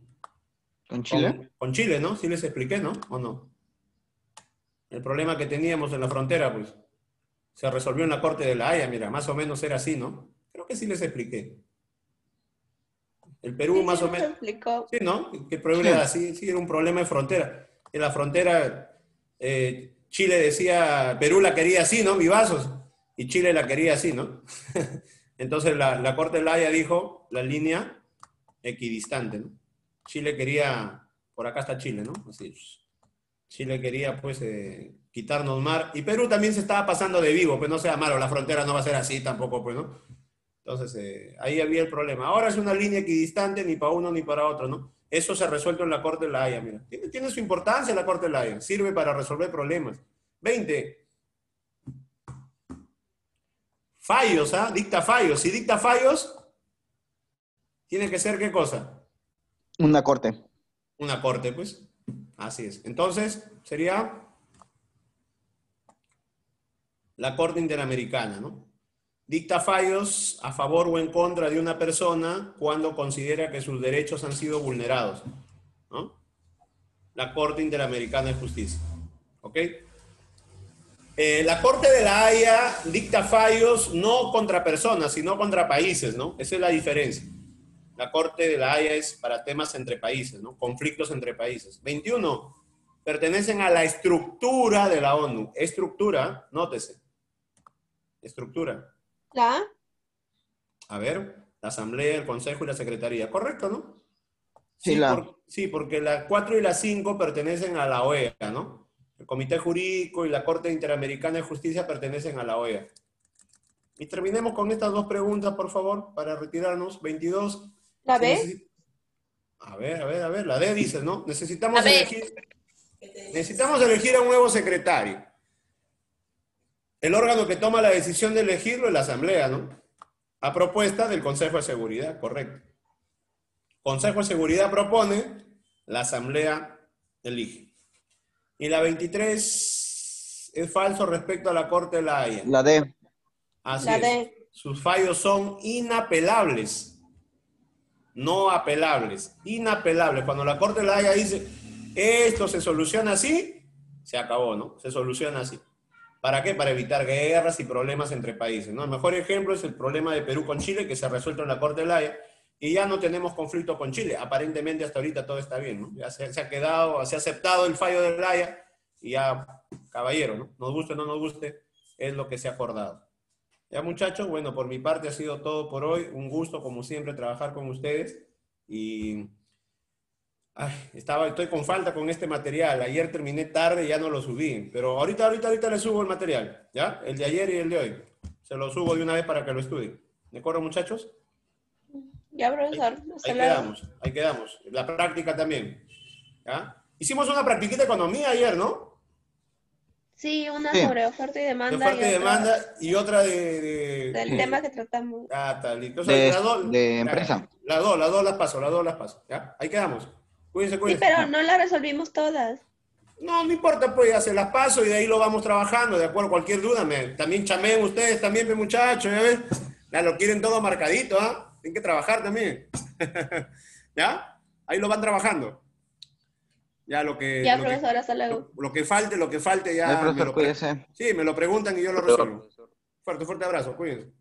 ¿Con Chile? Con Chile, ¿no? Sí les expliqué, ¿no? ¿O no? El problema que teníamos en la frontera, pues, se resolvió en la Corte de la Haya, mira, más o menos era así, ¿no? Creo que sí les expliqué. El Perú más o menos... explicó. Sí, ¿no? Que el problema era así, sí, era un problema de frontera. En la frontera, Chile decía, Perú la quería así, ¿no? Vivazos. Y Chile la quería así, ¿no? Entonces la Corte de la Haya dijo la línea equidistante, ¿no? Chile quería, por acá está Chile, ¿no? Así, Chile quería, pues, quitarnos mar. Y Perú también se estaba pasando de vivo, pues no sea malo, la frontera no va a ser así tampoco, pues, ¿no? Entonces, ahí había el problema. Ahora es una línea equidistante, ni para uno ni para otro, ¿no? Eso se ha resuelto en la Corte de la Haya, mira. Tiene su importancia la Corte de la Haya. Sirve para resolver problemas. 20. Fallos, ¿ah? Dicta fallos. Si dicta fallos, tiene que ser, ¿qué cosa? Una corte. Una corte, pues. Así es. Entonces, sería la Corte Interamericana, ¿no? Dicta fallos a favor o en contra de una persona cuando considera que sus derechos han sido vulnerados, ¿no? La Corte Interamericana de Justicia. ¿Ok? La Corte de la Haya dicta fallos no contra personas, sino contra países, ¿no? Esa es la diferencia. La Corte de la Haya es para temas entre países, ¿no? Conflictos entre países. 21. Pertenecen a la estructura de la ONU. Estructura, nótese. Estructura. ¿La? A ver, la Asamblea, el Consejo y la Secretaría. ¿Correcto, no? Sí, Sí, porque la 4 y la 5 pertenecen a la OEA, ¿no? El Comité Jurídico y la Corte Interamericana de Justicia pertenecen a la OEA. Y terminemos con estas dos preguntas, por favor, para retirarnos. 22. ¿La B? A ver, la D dice, ¿no? Necesitamos La B. elegir a un nuevo secretario. El órgano que toma la decisión de elegirlo es la Asamblea, ¿no? A propuesta del Consejo de Seguridad, correcto. Consejo de Seguridad propone, la Asamblea elige. Y la 23 es falso respecto a la Corte de la Haya. La D. Así La es. D. Sus fallos son inapelables. No apelables. Inapelables. Cuando la Corte de la Haya dice, esto se soluciona así, se acabó, ¿no? Se soluciona así. ¿Para qué? Para evitar guerras y problemas entre países, ¿no? El mejor ejemplo es el problema de Perú con Chile, que se ha resuelto en la Corte de la Haya, y ya no tenemos conflicto con Chile. Aparentemente hasta ahorita todo está bien, ¿no? Ya se ha quedado, se ha aceptado el fallo de la Haya, y ya, caballero, ¿no? Nos guste o no nos guste, es lo que se ha acordado. Ya, muchachos, bueno, por mi parte ha sido todo por hoy. Un gusto, como siempre, trabajar con ustedes. Y estoy con falta con este material. Ayer terminé tarde y ya no lo subí. Pero ahorita les subo el material, ¿ya? El de ayer y el de hoy. Se lo subo de una vez para que lo estudien. ¿De acuerdo, muchachos? Ya, profesor. Ahí quedamos. La práctica también, ¿ya? Hicimos una practiquita de economía ayer, ¿no? Sí, una Sí. sobre oferta y demanda. De oferta y otra demanda y otra de del tema que tratamos. tal. Entonces, De empresa. Las dos las paso, ¿ya? Ahí quedamos. Cuídense. Sí, pero no la resolvimos todas. No importa, pues ya se las paso y de ahí lo vamos trabajando, ¿de acuerdo? Cualquier duda, también chameen ustedes también, muchachos, ¿ya ves? Ya lo quieren todo marcadito, ¿ah? Tienen que trabajar también. ¿Ya? Ahí lo van trabajando. Ya Ya, profesor, hasta luego. Lo que falte ya. Profesor, cuídese. Sí, me lo preguntan y yo lo resuelvo. Fuerte abrazo, cuídense.